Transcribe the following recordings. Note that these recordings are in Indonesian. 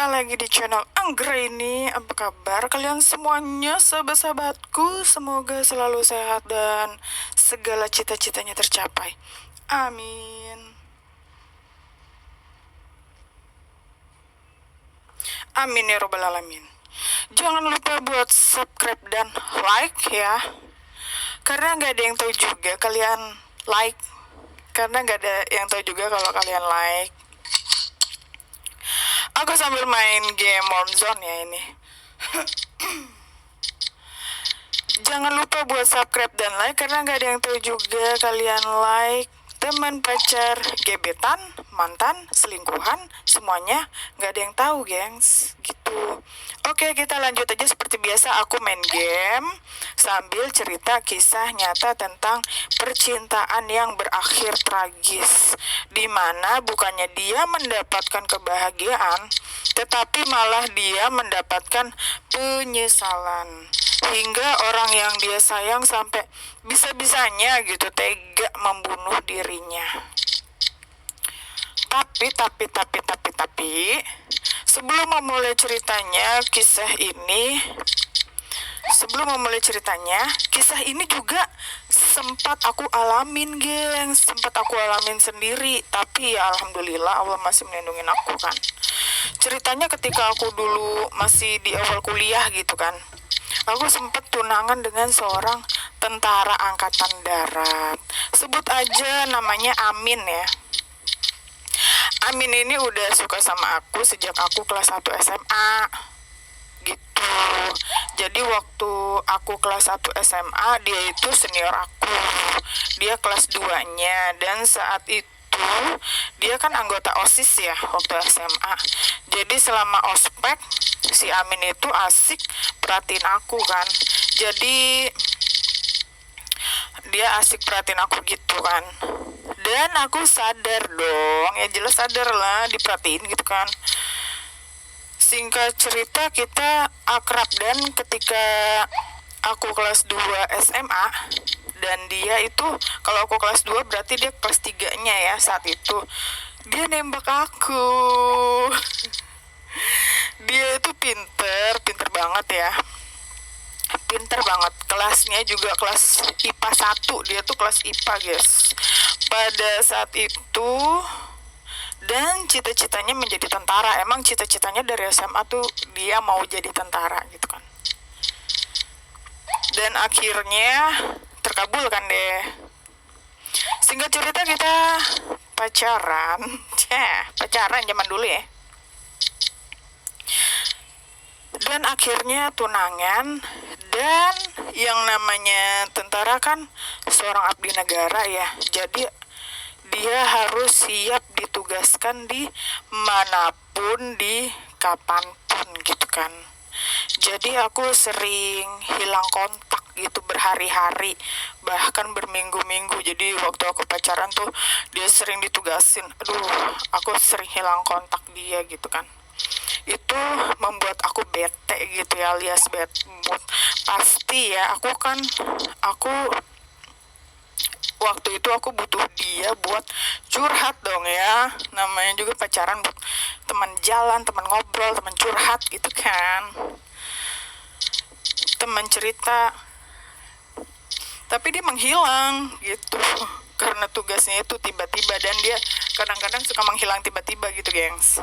Jumpa lagi di channel Anggraini. Apa kabar kalian semuanya, sahabat-sahabatku? Semoga selalu sehat dan segala cita-citanya tercapai. Amin. Amin ya robbal alamin. Jangan lupa buat subscribe dan like ya. Karena nggak ada yang tahu juga kalian like. Karena nggak ada yang tahu juga kalau kalian like. Aku sambil main game Warzone ya ini. Jangan lupa buat subscribe dan like karena nggak ada yang tahu juga kalian like. Teman, pacar, gebetan, mantan, selingkuhan, semuanya nggak ada yang tahu, gengs. Gitu. Oke, kita lanjut aja seperti biasa. Aku main game sambil cerita kisah nyata tentang percintaan yang berakhir tragis, di mana bukannya dia mendapatkan kebahagiaan, tetapi malah dia mendapatkan penyesalan. Hingga orang yang dia sayang sampai bisa-bisanya gitu tega membunuh dirinya. Tapi sebelum memulai ceritanya kisah ini juga sempat aku alamin, geng. Sempat aku alamin sendiri, tapi ya alhamdulillah Allah masih melindungi aku kan. Ceritanya ketika aku dulu masih di awal kuliah gitu kan. Aku sempat tunangan dengan seorang tentara angkatan darat. Sebut aja namanya Amin ya. Amin ini udah suka sama aku sejak aku kelas 1 SMA. Gitu. Jadi waktu aku kelas 1 SMA, dia itu senior aku. Dia kelas 2-nya dan saat itu dia kan anggota OSIS ya waktu SMA. Jadi selama ospek si Amin itu asik perhatiin aku kan. Jadi dia asik perhatiin aku gitu kan. Dan aku sadar dong, ya jelas sadar lah diperhatiin gitu kan. Singkat cerita kita akrab dan ketika aku kelas 2 SMA dan dia itu kalau aku kelas 2 berarti dia kelas 3-nya ya saat itu. Dia nembak aku. Dia itu pinter banget ya. Pinter banget. Kelasnya juga kelas IPA 1. Dia tuh kelas IPA, guys. Pada saat itu dan cita-citanya menjadi tentara. Emang cita-citanya dari SMA tuh dia mau jadi tentara gitu kan. Dan akhirnya terkabulkan deh. Singkat cerita kita pacaran. Pacaran zaman dulu ya. Dan akhirnya tunangan. Dan yang namanya tentara kan seorang abdi negara ya. Jadi dia harus siap ditugaskan di manapun, di kapanpun gitu kan. Jadi aku sering hilang kontak gitu berhari-hari, bahkan berminggu-minggu. Jadi waktu aku pacaran tuh dia sering ditugasin. Aduh, aku sering hilang kontak dia gitu kan. Itu membuat aku bete gitu ya, alias bad mood. Pasti ya, aku waktu itu aku butuh dia buat curhat dong ya. Namanya juga pacaran buat teman jalan, teman ngobrol, teman curhat gitu kan. Teman cerita. Tapi dia menghilang gitu. Karena tugasnya itu tiba-tiba dan dia kadang-kadang suka menghilang tiba-tiba gitu, gengs.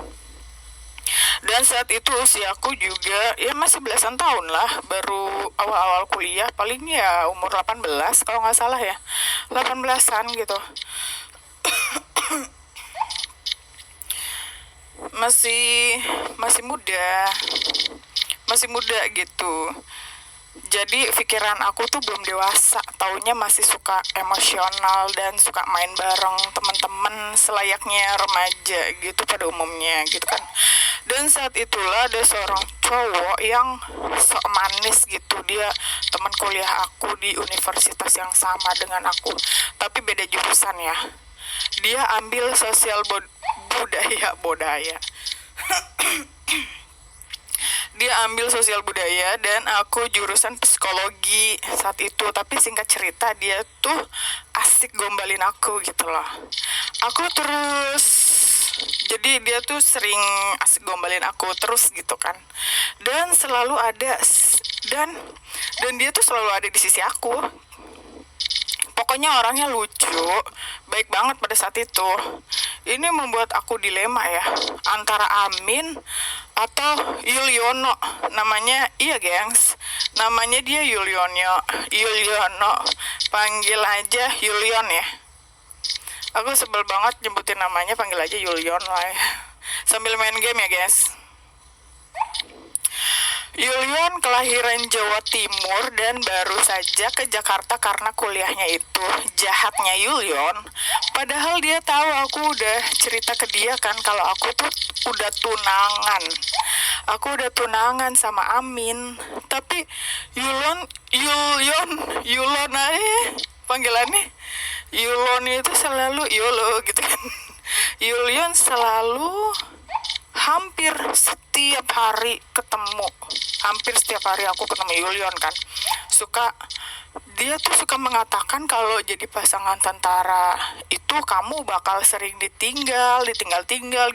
Dan saat itu usiaku juga ya masih belasan tahun lah, baru awal-awal kuliah, paling ya umur 18 kalau nggak salah ya, 18-an gitu. masih muda gitu. Jadi pikiran aku tuh belum dewasa, taunya masih suka emosional dan suka main bareng teman-teman selayaknya remaja gitu pada umumnya gitu kan. Dan saat itulah ada seorang cowok yang sok manis gitu. Dia teman kuliah aku di universitas yang sama dengan aku, tapi beda jurusan ya. Dia ambil sosial budaya. Dia ambil sosial budaya dan aku jurusan psikologi saat itu. Tapi singkat cerita dia tuh asik gombalin aku gitu loh. Aku terus Jadi dia tuh sering asik gombalin aku terus gitu kan. Dan selalu ada dan dan dia tuh selalu ada di sisi aku. Pokoknya orangnya lucu, baik banget pada saat itu. Ini membuat aku dilema ya, antara Amin atau Yuliono. Namanya, iya gengs, namanya dia Yuliono, panggil aja Yulion ya. Aku sebel banget nyebutin namanya, panggil aja Yulion lah ya. Sambil main game ya guys. Yulion kelahiran Jawa Timur dan baru saja ke Jakarta karena kuliahnya itu. Jahatnya Yulion, padahal dia tahu aku udah cerita ke dia kan kalau aku tuh udah tunangan. Aku udah tunangan sama Amin. Tapi Yulon aja panggilannya. Yulon itu selalu Yolo gitu kan. Yulion selalu hampir setiap hari ketemu. Hampir setiap hari aku ketemu Yulion kan. Dia tuh suka mengatakan kalau jadi pasangan tentara itu kamu bakal sering ditinggal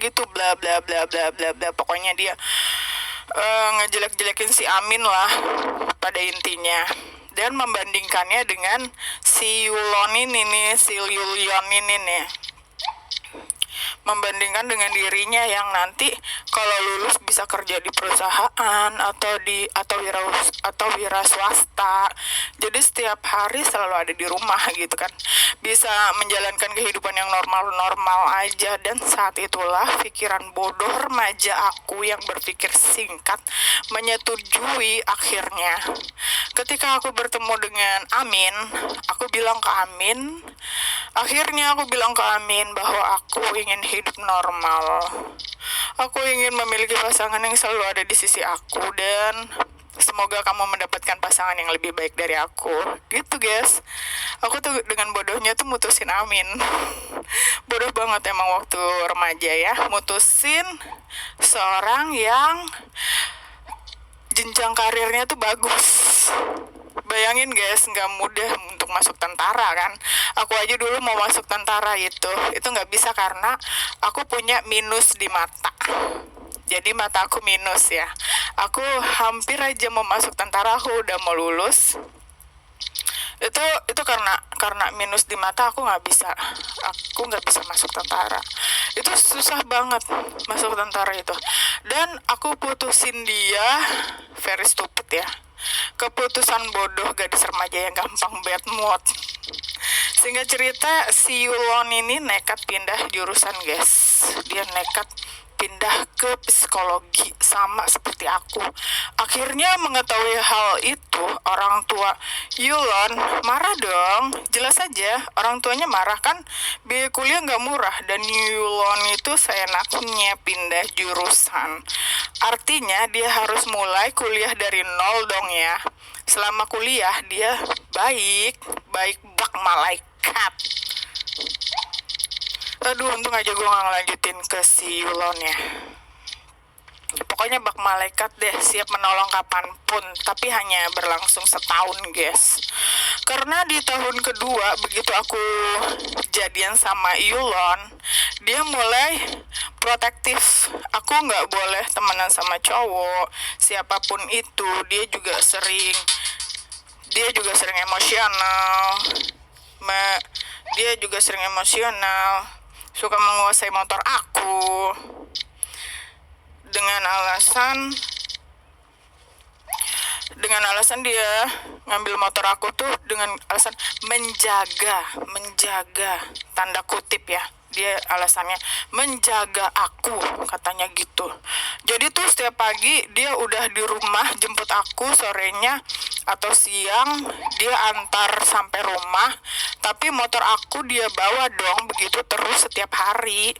gitu, bla bla bla bla bla bla. Pokoknya dia ngejelek-jelekin si Amin lah pada intinya. Dan membandingkannya dengan si Yulion ini nih. Membandingkan dengan dirinya yang nanti kalau lulus bisa kerja di perusahaan atau wira swasta. Jadi setiap hari selalu ada di rumah gitu kan. Bisa menjalankan kehidupan yang normal-normal aja. Dan saat itulah pikiran bodoh remaja aku yang berpikir singkat menyetujui akhirnya. Ketika aku bertemu dengan Amin, akhirnya aku bilang ke Amin bahwa aku ingin hidup normal. Aku ingin memiliki pasangan yang selalu ada di sisi aku dan semoga kamu mendapatkan pasangan yang lebih baik dari aku. Gitu guys. Aku tuh dengan bodohnya tuh mutusin Amin. Bodoh banget emang waktu remaja ya. Mutusin seorang yang jenjang karirnya tuh bagus. Bayangin guys, nggak mudah untuk masuk tentara kan. Aku aja dulu mau masuk tentara itu nggak bisa karena aku punya minus di mata. Jadi mata aku minus ya. Aku hampir aja mau masuk tentara, aku udah mau lulus. Itu karena minus di mata aku nggak bisa masuk tentara. Itu susah banget masuk tentara itu. Dan aku putusin dia, very stupid ya. Keputusan bodoh gadis remaja yang gampang bad mood. Sehingga cerita, si Yulon ini nekat pindah jurusan guys. Dia nekat pindah ke psikologi sama seperti aku. Akhirnya mengetahui hal itu, orang tua Yulon marah dong. Jelas aja orang tuanya marah kan, biaya kuliah nggak murah dan Yulon itu seenaknya pindah jurusan. Artinya dia harus mulai kuliah dari nol dong ya. Selama kuliah dia baik bak malaikat. Aduh, untung aja gue gak ngelanjutin ke si Yulon ya. Pokoknya bak malaikat deh, siap menolong kapanpun. Tapi hanya berlangsung setahun guys. Karena di tahun kedua, begitu aku jadian sama Yulon, dia mulai protektif. Aku gak boleh temenan sama cowok, siapapun itu. Dia juga sering emosional. Suka menguasai motor aku dengan alasan dia ngambil motor aku tuh dengan alasan menjaga tanda kutip ya. Dia alasannya menjaga aku, katanya gitu. Jadi tuh setiap pagi dia udah di rumah jemput aku, sorenya atau siang dia antar sampai rumah. Tapi motor aku dia bawa dong, begitu terus setiap hari.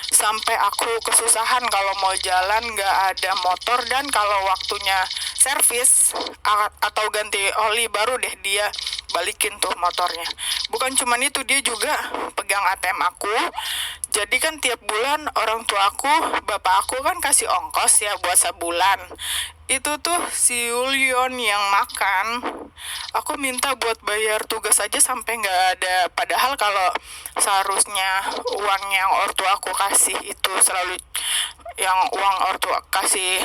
Sampai aku kesusahan kalau mau jalan gak ada motor. Dan kalau waktunya servis atau ganti oli baru deh dia balikin tuh motornya. Bukan cuman itu, dia juga pegang ATM aku. Jadi kan tiap bulan orang tua aku, bapak aku kan kasih ongkos ya buat sebulan. Itu tuh si Yulion yang makan. Aku minta buat bayar tugas aja sampai nggak ada. Padahal kalau seharusnya uang yang ortu aku kasih itu selalu yang uang ortu kasih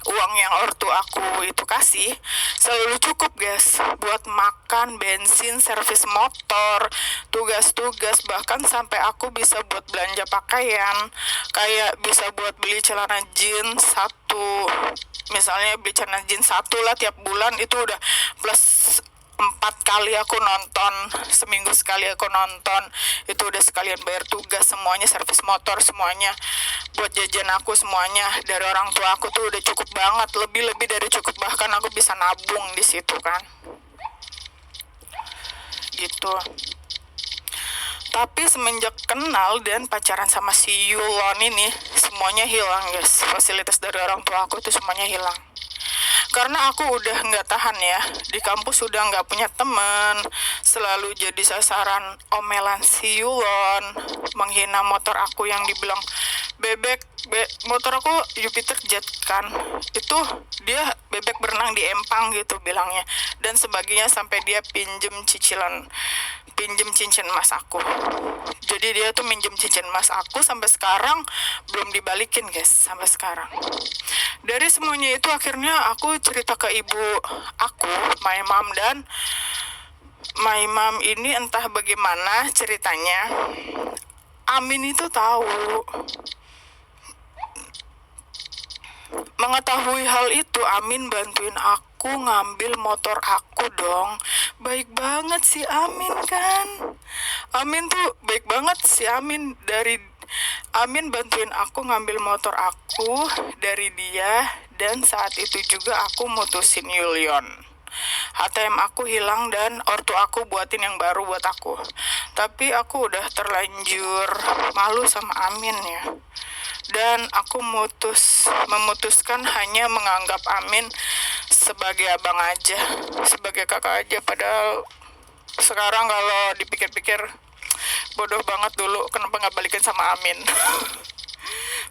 uang yang ortu aku itu kasih selalu cukup guys buat makan, bensin, servis motor, tugas-tugas, bahkan sampai aku bisa buat belanja pakaian, kayak bisa buat beli celana jeans satu, misalnya beli celana jeans satu lah tiap bulan, itu udah plus 4 kali aku nonton, seminggu sekali aku nonton, itu udah sekalian bayar tugas semuanya, servis motor semuanya, buat jajan aku semuanya dari orang tua aku tuh udah cukup banget, lebih dari cukup, bahkan aku bisa nabung di situ kan, gitu. Tapi semenjak kenal dan pacaran sama si Yulon ini, semuanya hilang guys, fasilitas dari orang tua aku tuh semuanya hilang. Karena aku udah nggak tahan ya, di kampus udah nggak punya temen, selalu jadi sasaran omelan si Yulon, menghina motor aku yang dibilang bebek, motor aku Jupiter Jet kan, itu dia bebek berenang di empang gitu bilangnya, dan sebagainya, sampai dia pinjem cincin emas aku. Jadi dia tuh minjem cincin emas aku sampai sekarang belum dibalikin guys, sampai sekarang. Dari semuanya itu akhirnya aku cerita ke ibu aku, my mom, dan my mom ini entah bagaimana ceritanya, Amin itu tahu. Mengetahui hal itu, Amin bantuin aku ngambil motor aku dong. Baik banget si Amin kan. Amin tuh baik banget si Amin. Amin bantuin aku ngambil motor aku dari dia, dan saat itu juga aku mutusin Yulion. ATM aku hilang dan ortu aku buatin yang baru buat aku. Tapi aku udah terlanjur malu sama Amin ya. Dan aku memutuskan hanya menganggap Amin sebagai abang aja, sebagai kakak aja. Padahal sekarang kalau dipikir-pikir bodoh banget dulu kenapa nggak balikin sama Amin.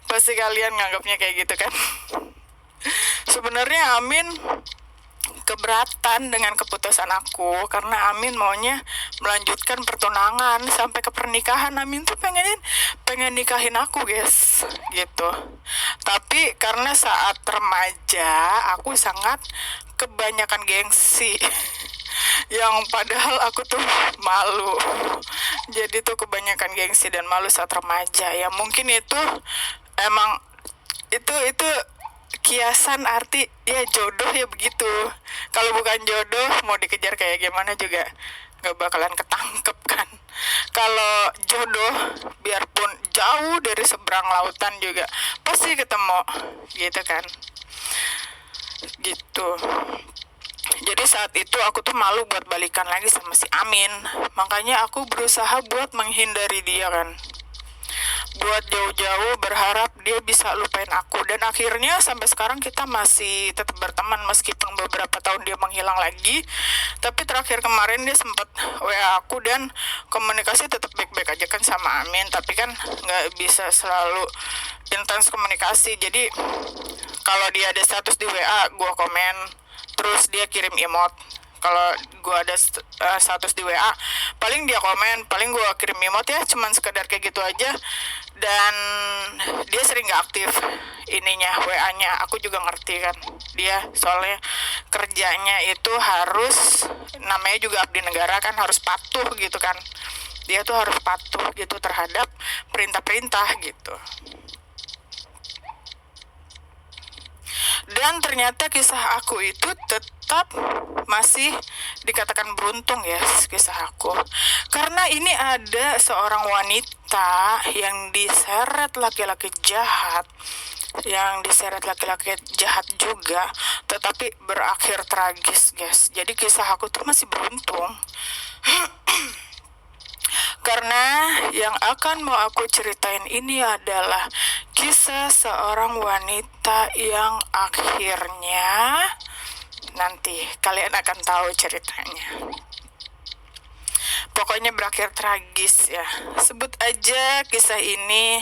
Pasti kalian nganggapnya kayak gitu kan. Sebenarnya Amin keberatan dengan keputusan aku, karena Amin maunya melanjutkan pertunangan sampai ke pernikahan. Amin tuh pengen nikahin aku guys, gitu. Tapi karena saat remaja aku sangat kebanyakan gengsi yang padahal aku tuh malu. Jadi tuh kebanyakan gengsi dan malu saat remaja ya, mungkin itu emang itu kiasan arti ya jodoh ya begitu. Kalau bukan jodoh mau dikejar kayak gimana juga nggak bakalan ketangkep kan. Kalau jodoh biarpun jauh dari seberang lautan juga pasti ketemu gitu kan, gitu. Jadi saat itu aku tuh malu buat balikan lagi sama si Amin, makanya aku berusaha buat menghindari dia kan, buat jauh-jauh berharap dia bisa lupain aku. Dan akhirnya sampai sekarang kita masih tetap berteman meskipun beberapa tahun dia menghilang lagi. Tapi terakhir kemarin dia sempat WA aku dan komunikasi tetap baik-baik aja kan sama Amin. Tapi kan nggak bisa selalu intens komunikasi. Jadi kalau dia ada status di WA, gua komen, terus dia kirim emot. Kalau gue ada status di WA, paling dia komen, paling gue kirim emot ya, cuman sekedar kayak gitu aja. Dan dia sering gak aktif ininya, WA-nya. Aku juga ngerti kan, dia soalnya kerjanya itu harus, namanya juga abdi negara kan, harus patuh gitu kan. Dia tuh harus patuh gitu terhadap perintah-perintah gitu. Dan ternyata kisah aku itu tetap masih dikatakan beruntung ya, kisah aku. Karena ini ada seorang wanita yang diseret laki-laki jahat, juga, tetapi berakhir tragis guys. Jadi kisah aku tuh masih beruntung. Karena yang akan mau aku ceritain ini adalah kisah seorang wanita yang akhirnya nanti kalian akan tahu ceritanya. pokoknya berakhir tragis ya. Sebut aja kisah ini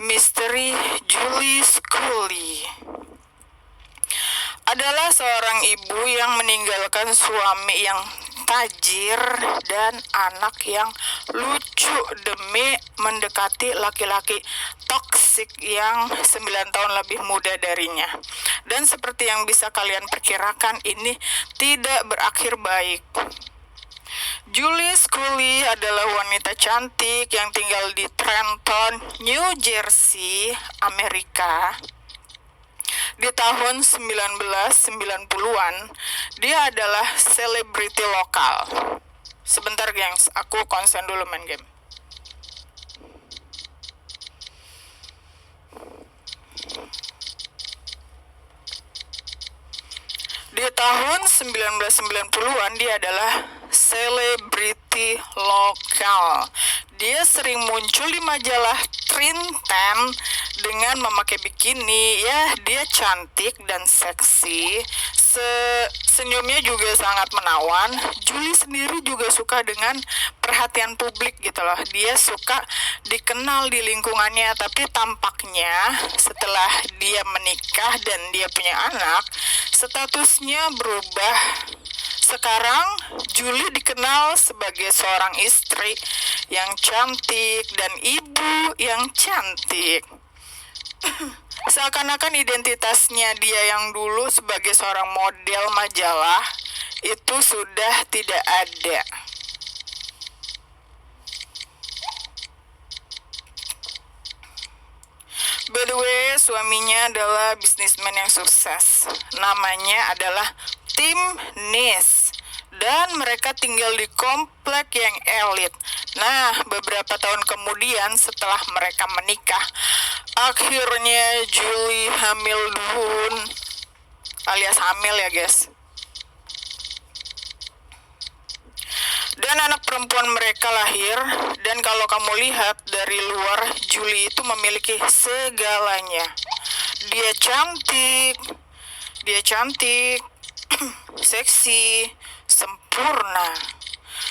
misteri Julie Scully. Adalah seorang ibu yang meninggalkan suami yang tajir dan anak yang lucu demi mendekati laki-laki toksik yang 9 tahun lebih muda darinya. Dan seperti yang bisa kalian perkirakan, ini tidak berakhir baik. Julie Scully adalah wanita cantik yang tinggal di Trenton, New Jersey, Amerika. Di tahun 1990-an, dia adalah selebriti lokal. Sebentar gengs, aku konsen dulu main game. Di tahun 1990-an dia adalah selebriti lokal. Dia sering muncul di majalah Trenton dengan memakai bikini. Ya, dia cantik dan seksi. Senyumnya juga sangat menawan. Julie sendiri juga suka dengan perhatian publik gitu loh. Dia suka dikenal di lingkungannya, tapi tampaknya setelah dia menikah dan dia punya anak, statusnya berubah. Sekarang Julie dikenal sebagai seorang istri yang cantik dan ibu yang cantik. Seakan-akan identitasnya dia yang dulu sebagai seorang model majalah itu sudah tidak ada. By the way, suaminya adalah bisnismen yang sukses. Namanya adalah Tim Nis. Dan mereka tinggal di komplek yang elit. Nah, beberapa tahun kemudian setelah mereka menikah, akhirnya Julie hamil dun, alias hamil ya guys. Dan anak perempuan mereka lahir. Dan kalau kamu lihat dari luar, Julie itu memiliki segalanya. Dia cantik, seksi, sempurna.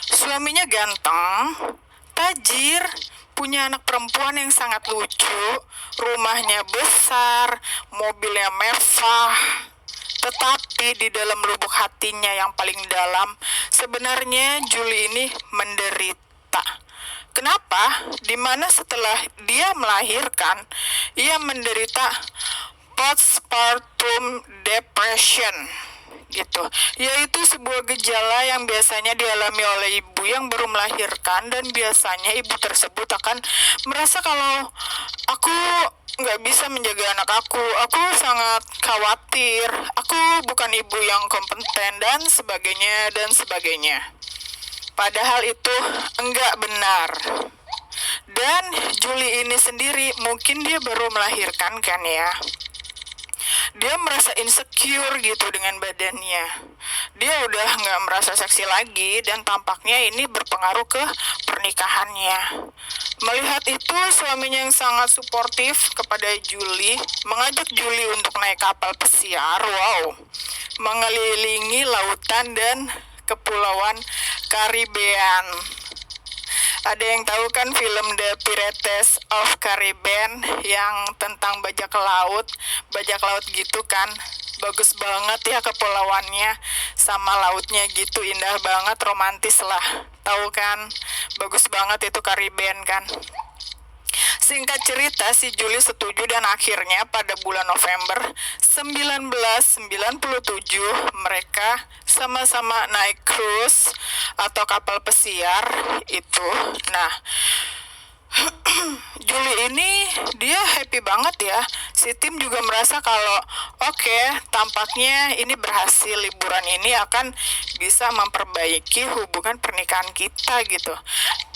Suaminya ganteng, tajir, punya anak perempuan yang sangat lucu, rumahnya besar, mobilnya mewah. Tetapi di dalam lubuk hatinya yang paling dalam, sebenarnya Julie ini menderita. Kenapa? Dimana setelah dia melahirkan, ia menderita postpartum depression gitu, yaitu sebuah gejala yang biasanya dialami oleh ibu yang baru melahirkan, dan biasanya ibu tersebut akan merasa kalau aku nggak bisa menjaga anak aku sangat khawatir, aku bukan ibu yang kompeten, dan sebagainya. Padahal itu enggak benar. Dan Julie ini sendiri, mungkin dia baru melahirkan kan ya, dia merasa insecure gitu dengan badannya. Dia udah nggak merasa seksi lagi, dan tampaknya ini berpengaruh ke pernikahannya. Melihat itu, suaminya yang sangat suportif kepada Julie mengajak Julie untuk naik kapal pesiar, mengelilingi lautan dan kepulauan Caribbean. Ada yang tahu kan film The Pirates of Caribbean yang tentang bajak laut gitu kan? Bagus banget ya kepulauannya, sama lautnya gitu, indah banget, romantis lah. Tahu kan? Bagus banget itu Caribbean kan? Singkat cerita, si Julie setuju, dan akhirnya pada bulan November 1997 mereka sama-sama naik cruise atau kapal pesiar itu. Nah, Julie ini dia happy banget ya. Si Tim juga merasa kalau oke, tampaknya ini berhasil, liburan ini akan bisa memperbaiki hubungan pernikahan kita gitu.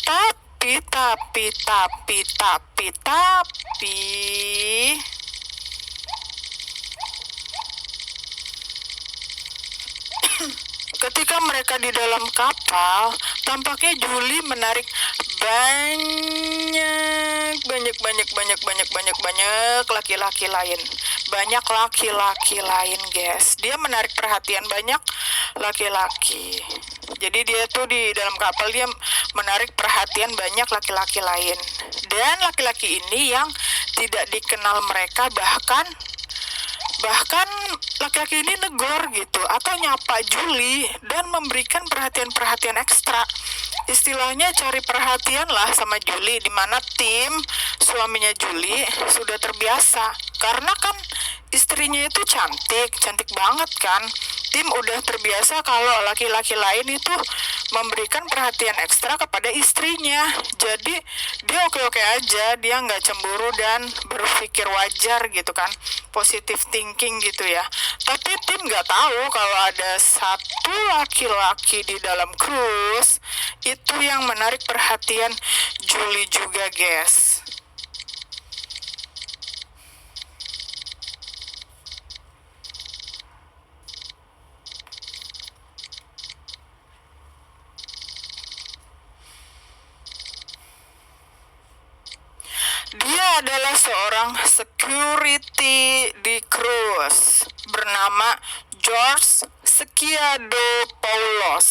Tapi ketika mereka di dalam kapal, tampaknya Julie menarik banyak laki-laki lain. Banyak laki-laki lain, guys. Dia menarik perhatian banyak laki-laki. Jadi dia tuh di dalam kapal dia menarik perhatian banyak laki-laki lain. Dan laki-laki ini yang tidak dikenal mereka, bahkan laki-laki ini negor gitu atau nyapa Julie dan memberikan perhatian-perhatian ekstra. Istilahnya cari perhatian lah sama Julie, dimana Tim suaminya Julie sudah terbiasa karena kan istrinya itu cantik banget kan. Tim udah terbiasa kalau laki-laki lain itu memberikan perhatian ekstra kepada istrinya. Jadi dia oke-oke aja, dia nggak cemburu dan berpikir wajar gitu kan, positive thinking gitu ya. Tapi Tim nggak tahu kalau ada satu laki-laki di dalam cruise itu yang menarik perhatian Julie juga, guys. Dia adalah seorang security di cruise bernama George Skiadopoulos.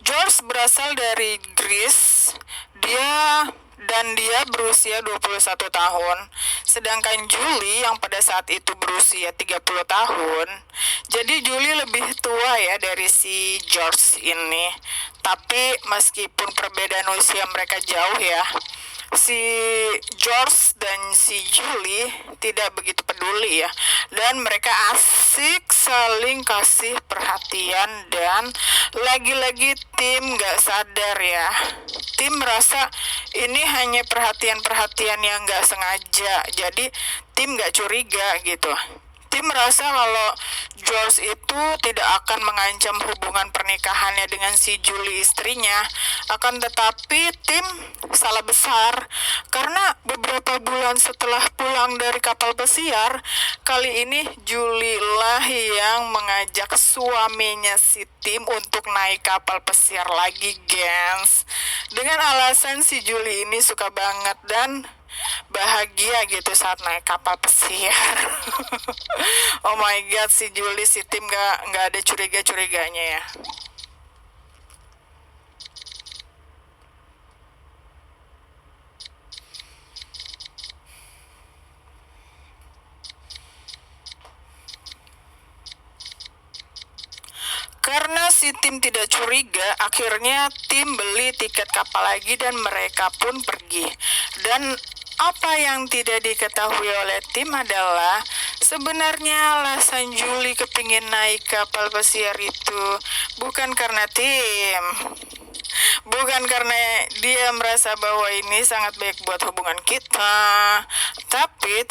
George berasal dari Greece. Dia berusia 21 tahun. Sedangkan Julie yang pada saat itu berusia 30 tahun. Jadi Julie lebih tua ya dari si George ini. Tapi meskipun perbedaan usia mereka jauh ya, si George dan si Julie tidak begitu peduli ya, dan mereka asik saling kasih perhatian. Dan lagi-lagi Tim gak sadar ya, Tim merasa ini hanya perhatian-perhatian yang gak sengaja, jadi Tim gak curiga gitu. Tim merasa kalau George itu tidak akan mengancam hubungan pernikahannya dengan si Julie istrinya. Akan tetapi Tim salah besar karena beberapa bulan setelah pulang dari kapal pesiar, kali ini Julie lah yang mengajak suaminya si Tim untuk naik kapal pesiar lagi, gengs. Dengan alasan si Julie ini suka banget dan bahagia gitu saat naik kapal pesiar. Oh my god, si Julie si Tim nggak ada curiga-curiganya ya. Karena si Tim tidak curiga, akhirnya Tim beli tiket kapal lagi dan mereka pun pergi. Dan apa yang tidak diketahui oleh Tim adalah sebenarnya alasan Julie kepingin naik kapal pesiar itu bukan karena Tim. Bukan karena dia merasa bahwa ini sangat baik buat hubungan kita. Tapi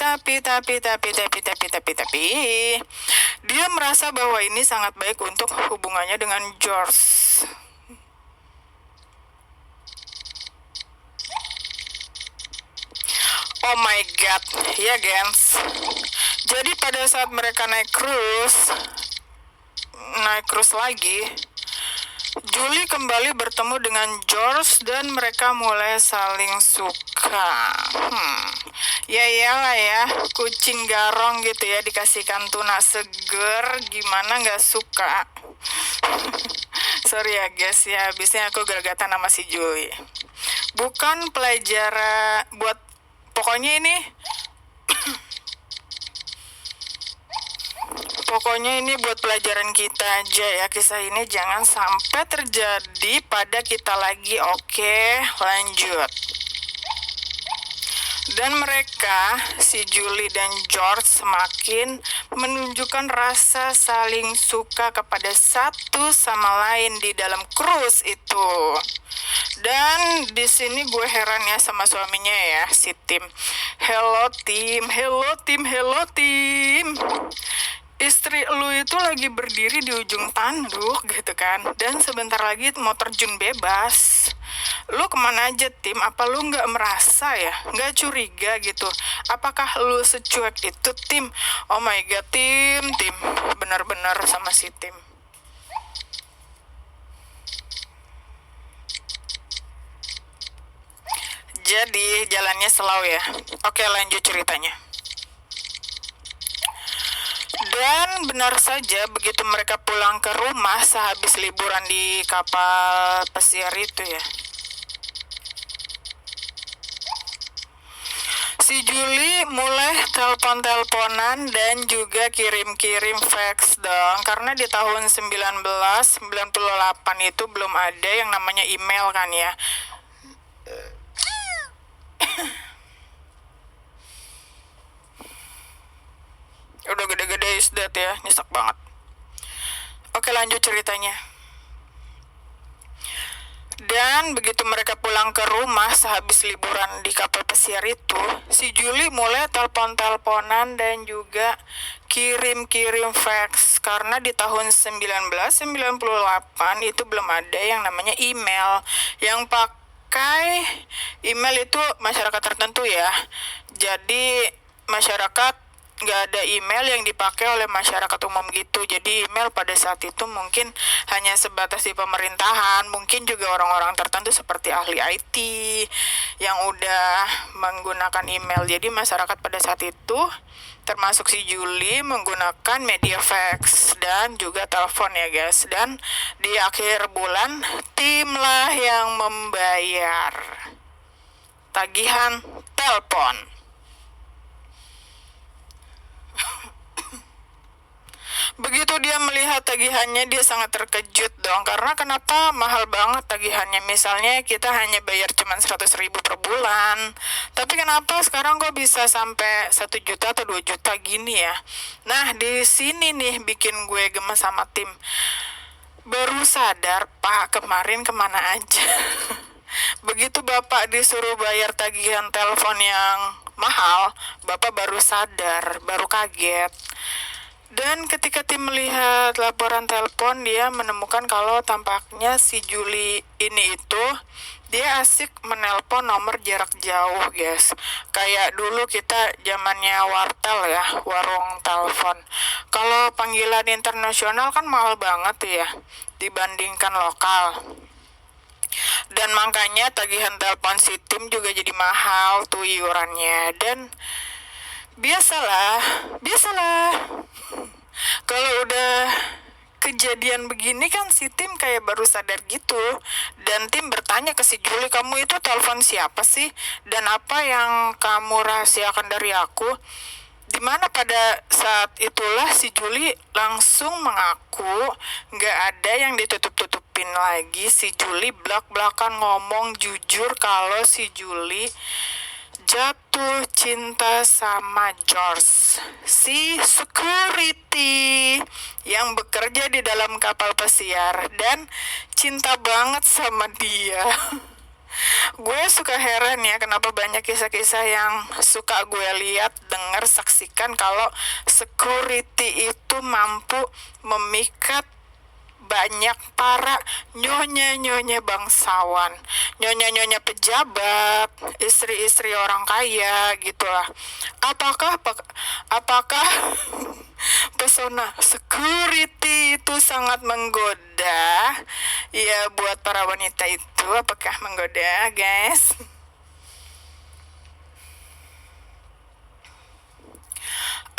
dia merasa bahwa ini sangat baik untuk hubungannya dengan George. Oh my god, ya gengs. Jadi pada saat mereka naik cruise lagi, Julie kembali bertemu dengan George dan mereka mulai saling suka. Ya iyalah ya, kucing garong gitu ya dikasihkan tuna seger, gimana nggak suka. Sorry ya guys ya, habisnya aku gergatan sama si Julie. Bukan pelajaran buat, pokoknya ini buat pelajaran kita aja ya. Kisah ini jangan sampai terjadi pada kita lagi. Oke, lanjut. Dan mereka, si Julie dan George, semakin menunjukkan rasa saling suka kepada satu sama lain di dalam cruise itu. Dan di sini gue heran ya sama suaminya ya, si Tim. Hello Tim. Istri lu itu lagi berdiri di ujung tanduk gitu kan, dan sebentar lagi mau terjun bebas. Lu kemana aja Tim? Apa lu nggak merasa ya, nggak curiga gitu? Apakah lu secuek itu Tim? Oh my god Tim, benar-benar sama si Tim. Jadi jalannya slow ya. Oke, lanjut ceritanya. Dan Dan benar saja begitu mereka pulang ke rumah sehabis liburan di kapal pesiar itu ya, si Juli mulai telepon-teleponan dan juga kirim-kirim fax dong. Karena di tahun 1998 itu belum ada yang namanya email kan ya. Udah gede-gede isdat ya, nyesek banget. Oke, lanjut ceritanya. Dan begitu mereka pulang ke rumah sehabis liburan di kapal pesiar itu, si Juli mulai telepon-teleponan dan juga kirim-kirim fax. Karena di tahun 1998 itu belum ada yang namanya email. Yang pakai email itu masyarakat tertentu ya. Jadi masyarakat nggak ada email yang dipakai oleh masyarakat umum gitu. Jadi email pada saat itu mungkin hanya sebatas di pemerintahan, mungkin juga orang-orang tertentu seperti ahli IT yang udah menggunakan email. Jadi masyarakat pada saat itu termasuk si Juli menggunakan media fax dan juga telepon ya guys. Dan di akhir bulan timlah yang membayar tagihan telepon. Begitu dia melihat tagihannya, dia sangat terkejut dong. Karena kenapa mahal banget tagihannya? Misalnya kita hanya bayar cuma 100.000 per bulan, tapi kenapa sekarang kok bisa sampai 1 juta atau 2 juta gini ya? Nah, di sini nih bikin gue gemes sama tim. Baru sadar, Pak, kemarin kemana aja? Begitu Bapak disuruh bayar tagihan telepon yang mahal, Bapak baru sadar, baru kaget. Dan ketika tim melihat laporan telepon, dia menemukan kalau tampaknya si Juli ini itu dia asik menelpon nomor jarak jauh guys. Kayak dulu kita zamannya wartel ya, warung telepon. Kalau panggilan internasional kan mahal banget ya dibandingkan lokal. Dan makanya tagihan telepon si tim juga jadi mahal tuh iurannya. Dan biasalah kalau udah kejadian begini kan si tim kayak baru sadar gitu. Dan tim bertanya ke si Juli, kamu itu telepon siapa sih? Dan apa yang kamu rahasiakan dari aku? Dimana pada saat itulah si Juli langsung mengaku gak ada yang ditutup-tutupin lagi. Si Juli belak-belakan ngomong jujur kalau si Juli jatuh cinta sama George, si security yang bekerja di dalam kapal pesiar, dan cinta banget sama dia. Gue suka heran ya kenapa banyak kisah-kisah yang suka gue lihat, dengar, saksikan kalau security itu mampu memikat banyak para nyonya-nyonya bangsawan, nyonya-nyonya pejabat, istri-istri orang kaya gitulah. Apakah pesona security itu sangat menggoda ya buat para wanita itu? Apakah menggoda guys?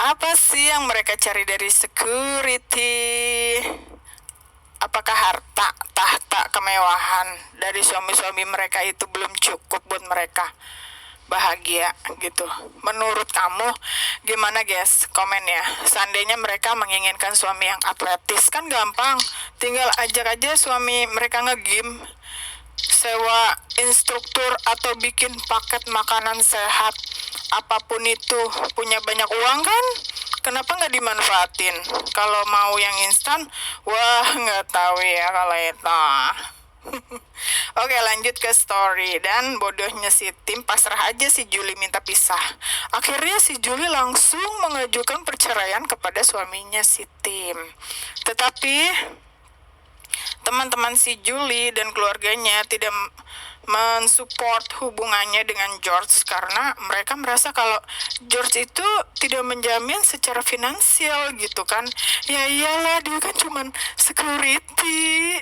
Apa sih yang mereka cari dari security? Apakah harta, tahta, kemewahan dari suami-suami mereka itu belum cukup buat mereka bahagia gitu? Menurut kamu gimana guys? Komen ya. Seandainya mereka menginginkan suami yang atletis kan gampang, tinggal ajak aja suami mereka nge-gym, sewa instruktur atau bikin paket makanan sehat. Apapun itu, punya banyak uang kan? Kenapa nggak dimanfaatin? Kalau mau yang instan, wah nggak tahu ya kalau itu. Oke, lanjut ke story. Dan bodohnya si tim, pasrah aja si Juli minta pisah. Akhirnya si Juli langsung mengajukan perceraian kepada suaminya si tim. Tetapi teman-teman si Juli dan keluarganya tidak mensupport hubungannya dengan George karena mereka merasa kalau George itu tidak menjamin secara finansial gitu kan. Ya iyalah, dia kan cuman security.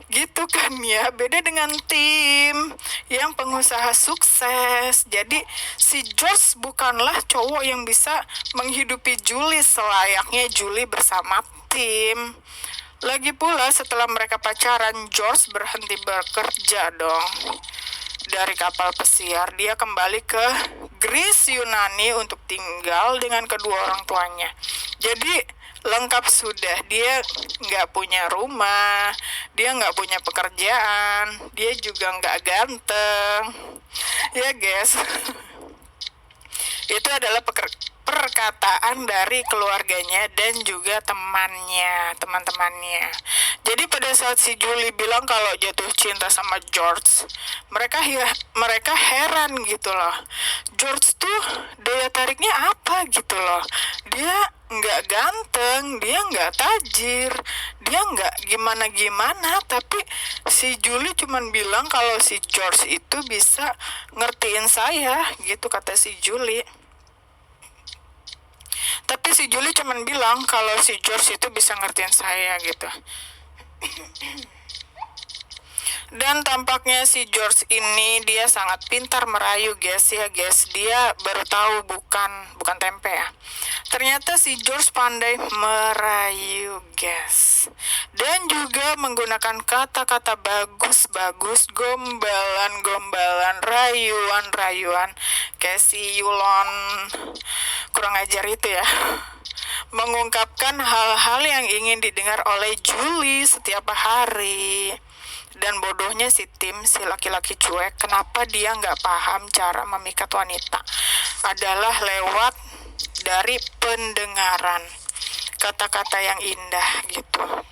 gitu kan ya, beda dengan tim yang pengusaha sukses. Jadi si George bukanlah cowok yang bisa menghidupi Julie selayaknya Julie bersama tim. Lagi pula setelah mereka pacaran, George berhenti bekerja dong dari kapal pesiar. Dia kembali ke Greece Yunani untuk tinggal dengan kedua orang tuanya. Jadi lengkap sudah, dia nggak punya rumah, dia nggak punya pekerjaan, dia juga nggak ganteng. Ya guys, itu adalah perkataan dari keluarganya dan juga teman-temannya. Jadi pada saat si Julie bilang kalau jatuh cinta sama George, mereka heran gitu loh. George tuh daya tariknya apa gitu loh. Dia nggak ganteng, dia nggak tajir, dia nggak gimana-gimana, tapi si Julie cuman bilang kalau si George itu bisa ngertiin saya, gitu kata si Julie. Tapi si Julie cuman bilang kalau si George itu bisa ngertiin saya gitu. Dan tampaknya si George ini dia sangat pintar merayu guys ya guys. Dia baru tahu bukan tempe ya. Ternyata si George pandai merayu guys. Dan juga menggunakan kata-kata bagus-bagus, gombalan-gombalan, rayuan-rayuan. Kayak si Yulon kurang ajar itu ya. Mengungkapkan hal-hal yang ingin didengar oleh Julie setiap hari. Dan bodohnya si Tim, si laki-laki cuek, kenapa dia nggak paham cara memikat wanita adalah lewat dari pendengaran kata-kata yang indah gitu.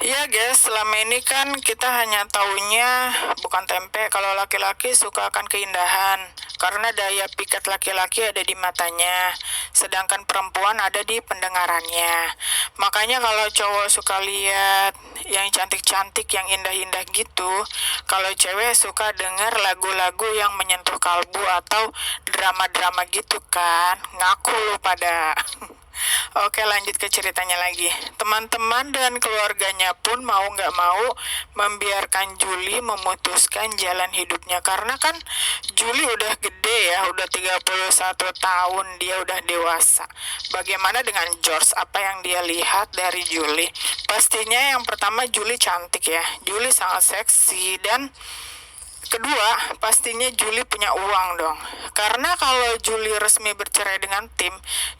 Iya guys, selama ini kan kita hanya taunya bukan tempe. Kalau laki-laki suka akan keindahan, karena daya pikat laki-laki ada di matanya, sedangkan perempuan ada di pendengarannya. Makanya kalau cowok suka lihat yang cantik-cantik, yang indah-indah gitu, kalau cewek suka dengar lagu-lagu yang menyentuh kalbu atau drama-drama gitu kan. Ngaku lu pada. Oke, lanjut ke ceritanya lagi. Teman-teman dan keluarganya pun mau nggak mau membiarkan Julie memutuskan jalan hidupnya. Karena kan Julie udah gede ya, udah 31 tahun, dia udah dewasa. Bagaimana dengan George? Apa yang dia lihat dari Julie? Pastinya yang pertama Julie cantik ya. Julie sangat seksi dan kedua, pastinya Julie punya uang dong. Karena kalau Julie resmi bercerai dengan Tim,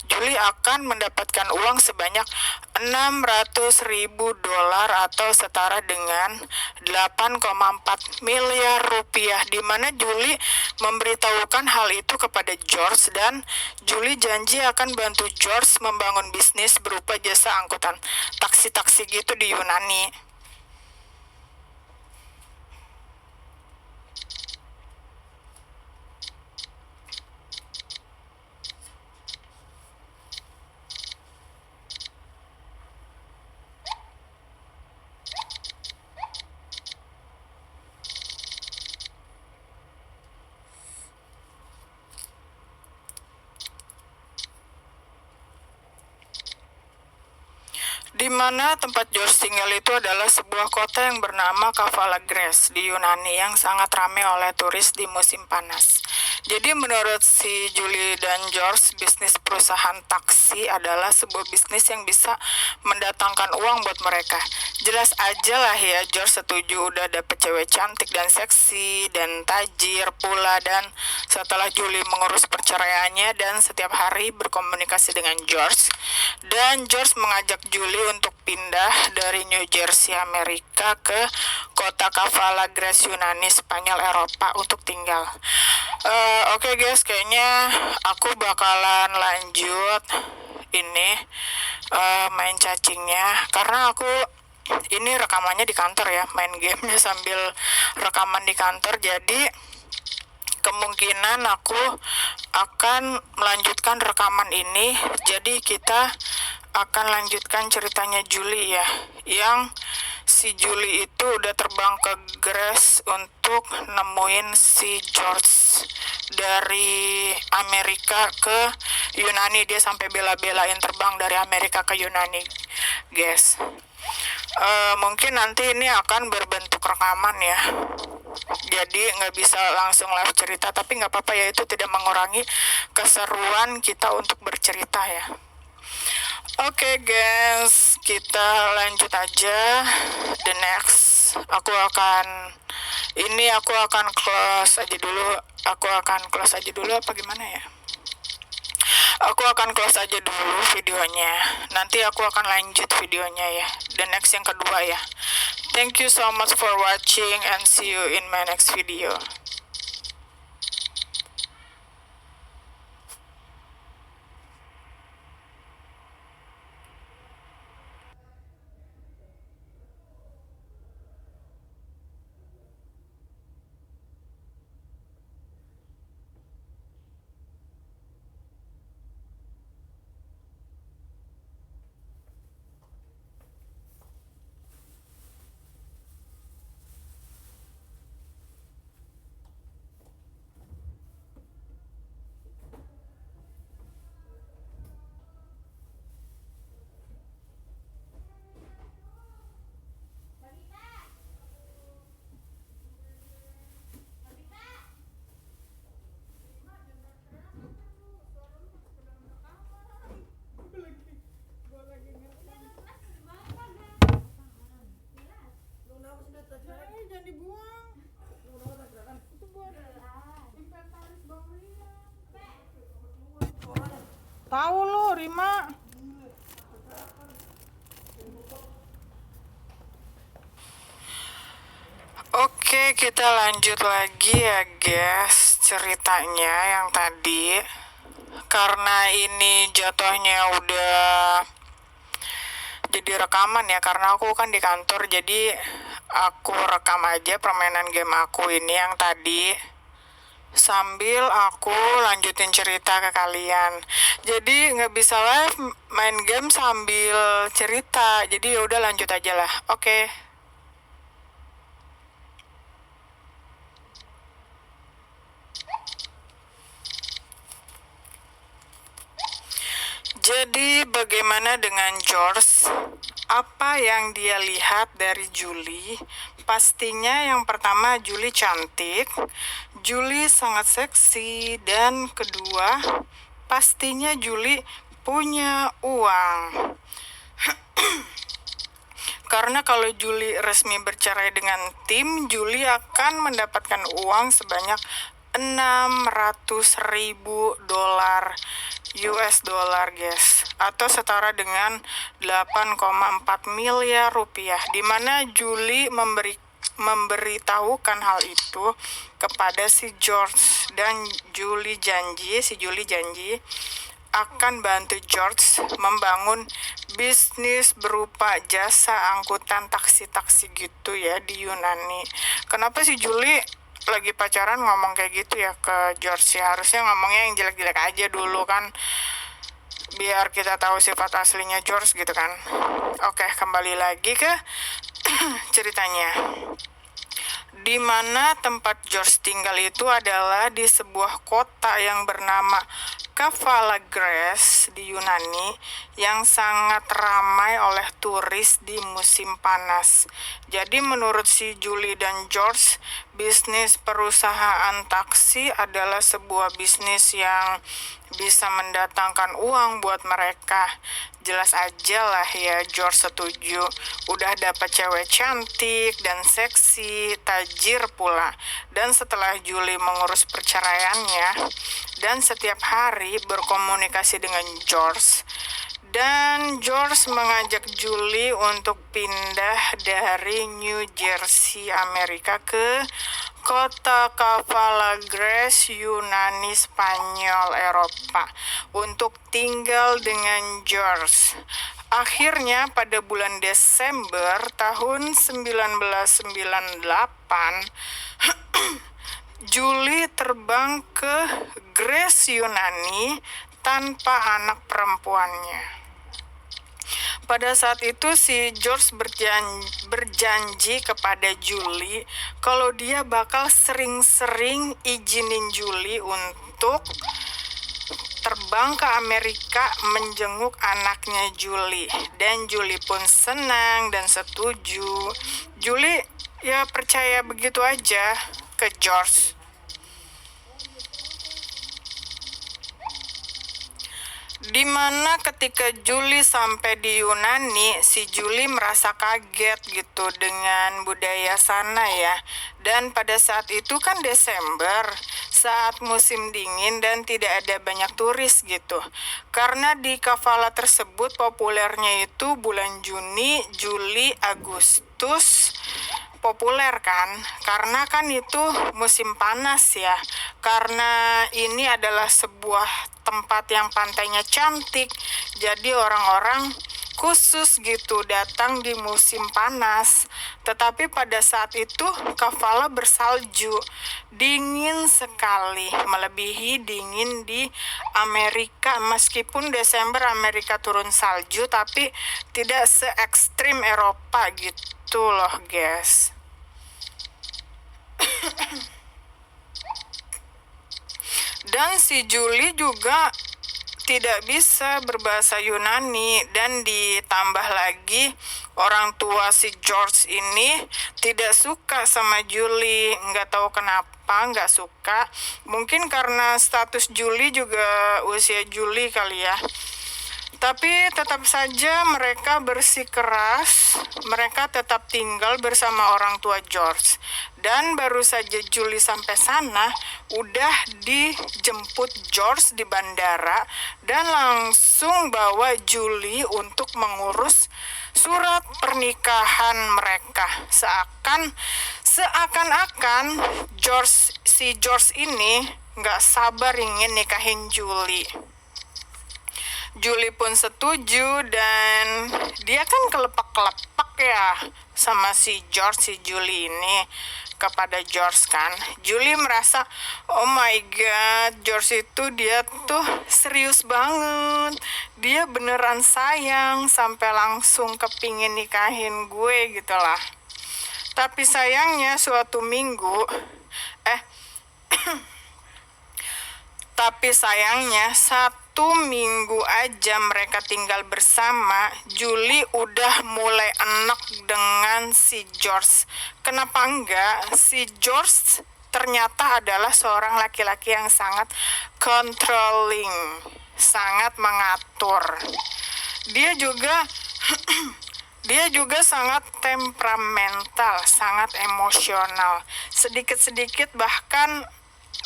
Julie akan mendapatkan uang sebanyak 600.000 dolar atau setara dengan 8,4 miliar rupiah, di mana Julie memberitahukan hal itu kepada George dan Julie janji akan bantu George membangun bisnis berupa jasa angkutan taksi-taksi gitu di Yunani. Di mana tempat George tinggal itu adalah sebuah kota yang bernama Kavalagrès di Yunani yang sangat ramai oleh turis di musim panas. Jadi menurut si Julie dan George, bisnis perusahaan taksi adalah sebuah bisnis yang bisa mendatangkan uang buat mereka. Jelas aja lah ya, George setuju udah dapet cewek cantik dan seksi dan tajir pula. Dan setelah Julie mengurus perceraiannya dan setiap hari berkomunikasi dengan George, dan George mengajak Julie untuk pindah dari New Jersey Amerika ke kota Kavalagrès Yunani Spanyol Eropa untuk tinggal. Oke guys, kayaknya aku bakalan lanjut ini main cacingnya, karena aku ini rekamannya di kantor ya, main gamenya sambil rekaman di kantor. Jadi kemungkinan aku akan melanjutkan rekaman ini. Jadi kita akan lanjutkan ceritanya Julie ya, yang si Julie itu udah terbang ke Greece untuk untuk nemuin si George dari Amerika ke Yunani. Dia sampai bela-belain terbang dari Amerika ke Yunani, guys. Mungkin nanti ini akan berbentuk rekaman ya, jadi nggak bisa langsung live cerita, tapi nggak apa-apa ya, itu tidak mengurangi keseruan kita untuk bercerita ya. Oke, guys, kita lanjut aja. The next, aku akan close aja dulu. Apa gimana ya? Aku akan close aja dulu videonya. Nanti aku akan lanjut videonya ya. The next yang kedua ya. Thank you so much for watching and see you in my next video. Jangan dibuang. Itu buat inventaris Bang Ria. Tahu lo, Rima. Oke, kita lanjut lagi ya, guys, ceritanya yang tadi. Karena ini jatuhnya udah jadi rekaman ya, karena aku kan di kantor, jadi aku rekam aja permainan game aku ini yang tadi sambil aku lanjutin cerita ke kalian. Jadi nggak bisa live main game sambil cerita, jadi ya udah lanjut aja lah. Oke. Jadi bagaimana dengan George? Apa yang dia lihat dari Julie? Pastinya yang pertama, Julie cantik, Julie sangat seksi, dan kedua, pastinya Julie punya uang. Karena kalau Julie resmi bercerai dengan Tim, Julie akan mendapatkan uang sebanyak $600.000 US dollar, guys, atau setara dengan 8,4 miliar rupiah, di mana Julie memberitahukan hal itu kepada si George, dan si Julie janji akan bantu George membangun bisnis berupa jasa angkutan taksi-taksi gitu ya di Yunani. Kenapa si Julie lagi pacaran ngomong kayak gitu ya ke George ya? Harusnya ngomongnya yang jelek-jelek aja dulu kan, biar kita tahu sifat aslinya George gitu kan. Oke, kembali lagi ke ceritanya. Di mana tempat George tinggal itu adalah di sebuah kota yang bernama Kefalagres di Yunani, yang sangat ramai oleh turis di musim panas. Jadi menurut si Julie dan George, bisnis perusahaan taksi adalah sebuah bisnis yang bisa mendatangkan uang buat mereka. Jelas aja lah ya, George setuju. Udah dapat cewek cantik dan seksi, tajir pula. Dan setelah Julie mengurus perceraiannya dan setiap hari berkomunikasi dengan George, dan George mengajak Julie untuk pindah dari New Jersey, Amerika ke kota Kefalagres, Yunani, Spanyol, Eropa, untuk tinggal dengan George. Akhirnya pada bulan Desember tahun 1998, Julie terbang ke Greece, Yunani, tanpa anak perempuannya. Pada saat itu si George berjanji kepada Julie kalau dia bakal sering-sering izinin Julie untuk terbang ke Amerika menjenguk anaknya Julie. Dan Julie pun senang dan setuju. Julie ya percaya begitu aja ke George. Dimana ketika Julie sampai di Yunani, si Julie merasa kaget gitu dengan budaya sana ya. Dan pada saat itu kan Desember, saat musim dingin dan tidak ada banyak turis gitu. Karena di Kavala tersebut populernya itu bulan Juni, Juli, Agustus, populer kan, karena kan itu musim panas ya. Karena ini adalah sebuah tempat yang pantainya cantik, jadi orang-orang khusus gitu datang di musim panas. Tetapi pada saat itu Kavala bersalju, dingin sekali, melebihi dingin di Amerika. Meskipun Desember Amerika turun salju, tapi tidak se ekstrim Eropa gitu loh guys. Dan si Julie juga tidak bisa berbahasa Yunani, dan ditambah lagi orang tua si George ini tidak suka sama Julie. Nggak tahu kenapa nggak suka, mungkin karena status Julie juga usia Julie kali ya. Tapi tetap saja mereka bersikeras, mereka tetap tinggal bersama orang tua George. Dan baru saja Julie sampai sana, udah dijemput George di bandara dan langsung bawa Julie untuk mengurus surat pernikahan mereka. Seakan-akan si George ini nggak sabar ingin nikahin Julie. Julie pun setuju, dan dia kan kelepak-kelepak ya sama si Julie ini kepada George kan. Julie merasa, oh my god, George itu dia tuh serius banget, dia beneran sayang sampai langsung kepingin nikahin gue gitu lah. Tapi sayangnya suatu minggu tapi sayangnya 1 minggu aja mereka tinggal bersama, Julie udah mulai enak dengan si George. Kenapa enggak? Si George ternyata adalah seorang laki-laki yang sangat controlling, sangat mengatur. Dia juga sangat temperamental, sangat emosional. Sedikit-sedikit bahkan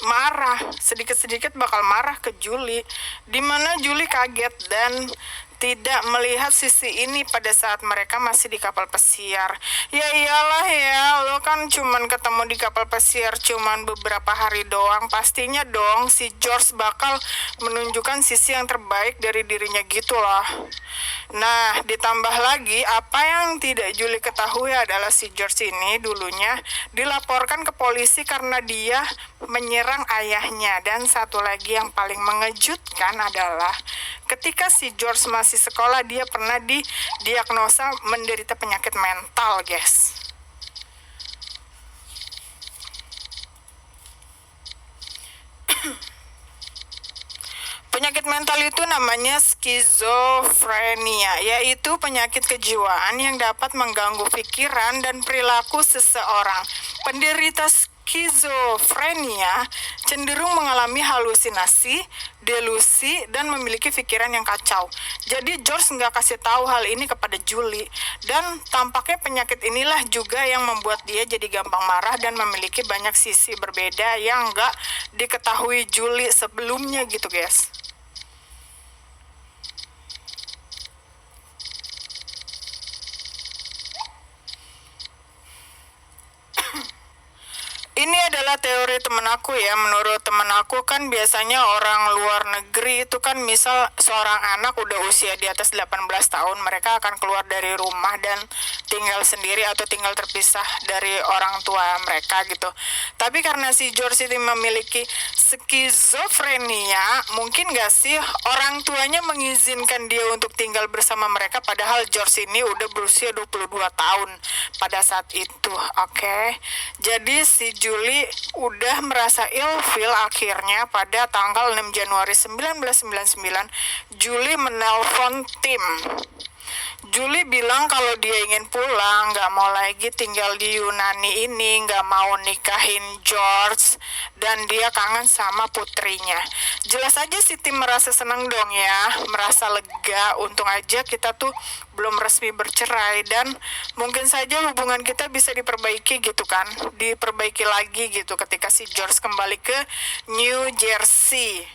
marah, sedikit-sedikit bakal marah ke Julie, dimana Julie kaget dan tidak melihat sisi ini pada saat mereka masih di kapal pesiar. Ya iyalah ya, lo kan cuman ketemu di kapal pesiar cuman beberapa hari doang, pastinya dong si George bakal menunjukkan sisi yang terbaik dari dirinya gitu lah. Nah, ditambah lagi apa yang tidak Julie ketahui adalah si George ini dulunya dilaporkan ke polisi karena dia menyerang ayahnya. Dan satu lagi yang paling mengejutkan adalah ketika si George masih sekolah, dia pernah didiagnosa menderita penyakit mental, guys. Penyakit mental itu namanya skizofrenia, yaitu penyakit kejiwaan yang dapat mengganggu pikiran dan perilaku seseorang. Penderita skizofrenia cenderung mengalami halusinasi, delusi, dan memiliki pikiran yang kacau. Jadi George nggak kasih tahu hal ini kepada Julie, dan tampaknya penyakit inilah juga yang membuat dia jadi gampang marah dan memiliki banyak sisi berbeda yang nggak diketahui Julie sebelumnya gitu guys. Ini adalah teori teman aku ya. Menurut teman aku kan biasanya orang luar negeri itu kan misal seorang anak udah usia di atas 18 tahun, mereka akan keluar dari rumah dan tinggal sendiri atau tinggal terpisah dari orang tua mereka gitu. Tapi karena si George ini memiliki skizofrenia, mungkin gak sih orang tuanya mengizinkan dia untuk tinggal bersama mereka padahal George ini udah berusia 22 tahun pada saat itu. Oke. Jadi si Julie udah merasa ilfeel akhirnya pada tanggal 6 Januari 1999 Julie menelpon Tim. Julie bilang kalau dia ingin pulang, nggak mau lagi tinggal di Yunani ini, nggak mau nikahin George, dan dia kangen sama putrinya. Jelas aja si Tim merasa senang dong ya, merasa lega, untung aja kita tuh belum resmi bercerai, dan mungkin saja hubungan kita bisa diperbaiki gitu kan, diperbaiki lagi gitu ketika si George kembali ke New Jersey.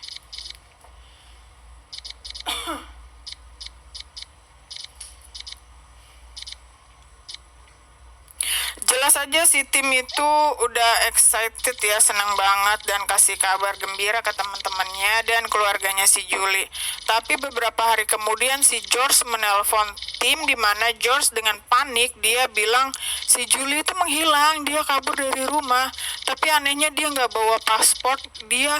Jelas aja si Tim itu udah excited ya, senang banget dan kasih kabar gembira ke teman-temannya dan keluarganya si Julie. Tapi beberapa hari kemudian si George menelpon Tim, di mana George dengan panik dia bilang si Julie itu menghilang, dia kabur dari rumah. Tapi anehnya dia nggak bawa paspor, dia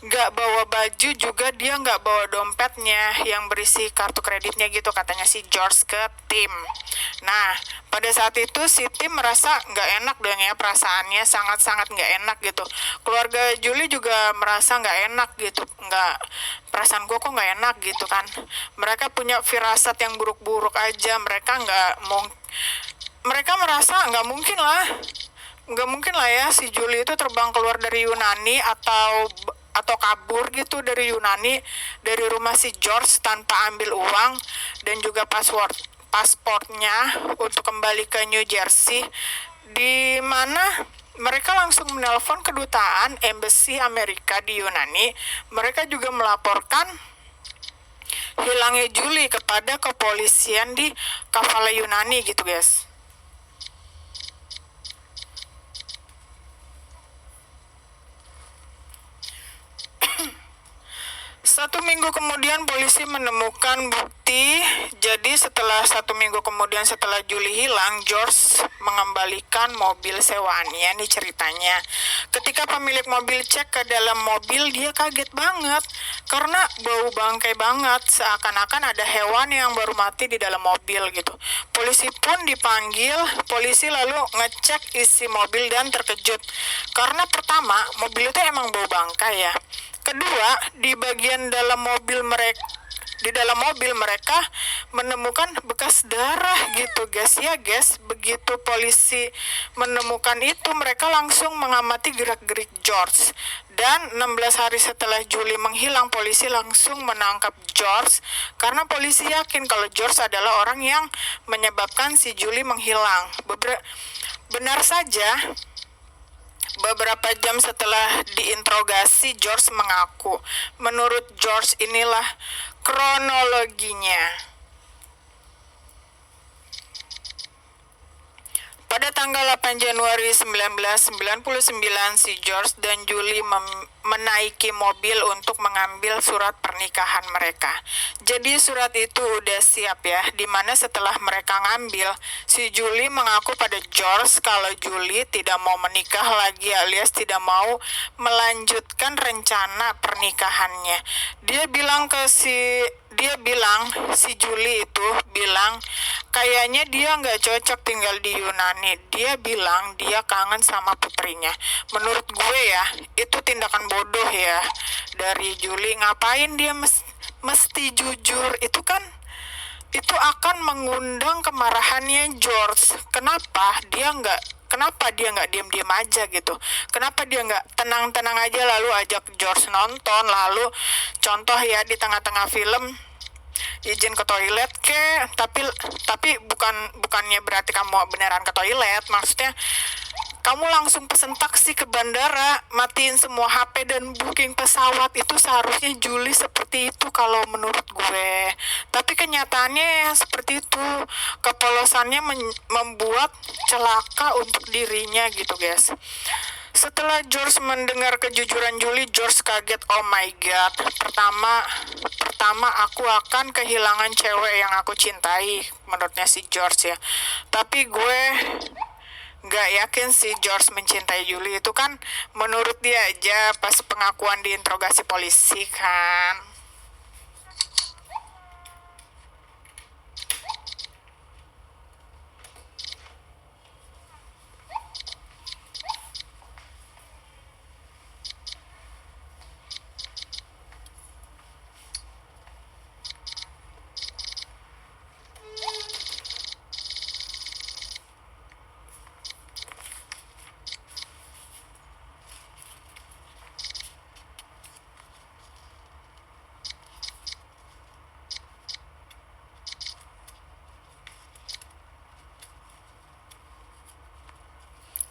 nggak bawa baju, juga dia nggak bawa dompetnya yang berisi kartu kreditnya gitu, katanya si George ke Tim. Nah, pada saat itu si Tim merasa nggak enak dong ya, perasaannya sangat-sangat nggak enak gitu. Keluarga Julie juga merasa nggak enak gitu, nggak, perasaan gue kok nggak enak gitu kan. Mereka punya firasat yang buruk-buruk aja, mereka merasa nggak mungkin lah ya si Julie itu terbang keluar dari Yunani atau kabur gitu dari Yunani, dari rumah si George tanpa ambil uang dan juga pasportnya untuk kembali ke New Jersey, di mana mereka langsung menelpon kedutaan embassy Amerika di Yunani. Mereka juga melaporkan hilangnya Julie kepada kepolisian di Kavala Yunani gitu guys. Satu minggu kemudian polisi menemukan bukti. Jadi setelah 1 minggu kemudian setelah Julie hilang, George mengembalikan mobil sewaannya nih ceritanya. Ketika pemilik mobil cek ke dalam mobil, dia kaget banget karena bau bangkai banget, seakan-akan ada hewan yang baru mati di dalam mobil gitu. Polisi pun dipanggil, polisi lalu ngecek isi mobil dan terkejut karena pertama mobil itu emang bau bangkai ya. Kedua, di dalam mobil mereka menemukan bekas darah gitu guys ya guys. Begitu polisi menemukan itu, mereka langsung mengamati gerak-gerik George. Dan 16 hari setelah Julie menghilang, polisi langsung menangkap George karena polisi yakin kalau George adalah orang yang menyebabkan si Julie menghilang. Benar saja, beberapa jam setelah diinterogasi, George mengaku. Menurut George, inilah kronologinya. Pada tanggal 8 Januari 1999, si George dan Julie menaiki mobil untuk mengambil surat pernikahan mereka. Jadi surat itu udah siap ya, dimana setelah mereka ngambil, si Julie mengaku pada George kalau Julie tidak mau menikah lagi alias tidak mau melanjutkan rencana pernikahannya. Dia bilang si Julie itu bilang kayaknya dia nggak cocok tinggal di Yunani. Dia bilang dia kangen sama putrinya. Menurut gue ya, itu tindakan bodoh ya dari Julie. Ngapain dia mesti jujur? Itu akan mengundang kemarahannya George. Kenapa dia nggak diam-diam aja gitu? Kenapa dia nggak tenang-tenang aja lalu ajak George nonton, lalu contoh ya di tengah-tengah film izin ke toilet tapi bukannya berarti kamu beneran ke toilet, maksudnya kamu langsung pesen taksi ke bandara, matiin semua HP dan booking pesawat. Itu seharusnya Julie seperti itu kalau menurut gue. Tapi kenyataannya seperti itu. Kepolosannya membuat celaka untuk dirinya gitu guys. Setelah George mendengar kejujuran Julie, George kaget. Oh my god. Pertama aku akan kehilangan cewek yang aku cintai, menurutnya si George ya. Tapi gue nggak yakin si George mencintai Julie. Itu kan menurut dia aja pas pengakuan di interogasi polisi kan.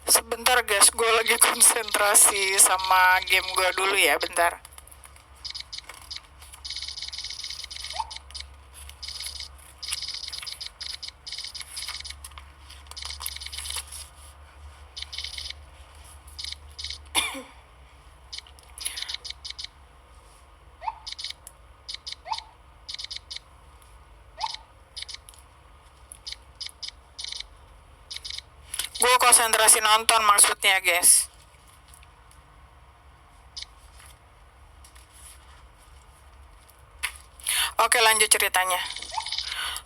Sebentar guys, gue lagi konsentrasi sama game gue dulu ya, bentar. Gue konsentrasi nonton maksudnya guys. Oke, lanjut ceritanya.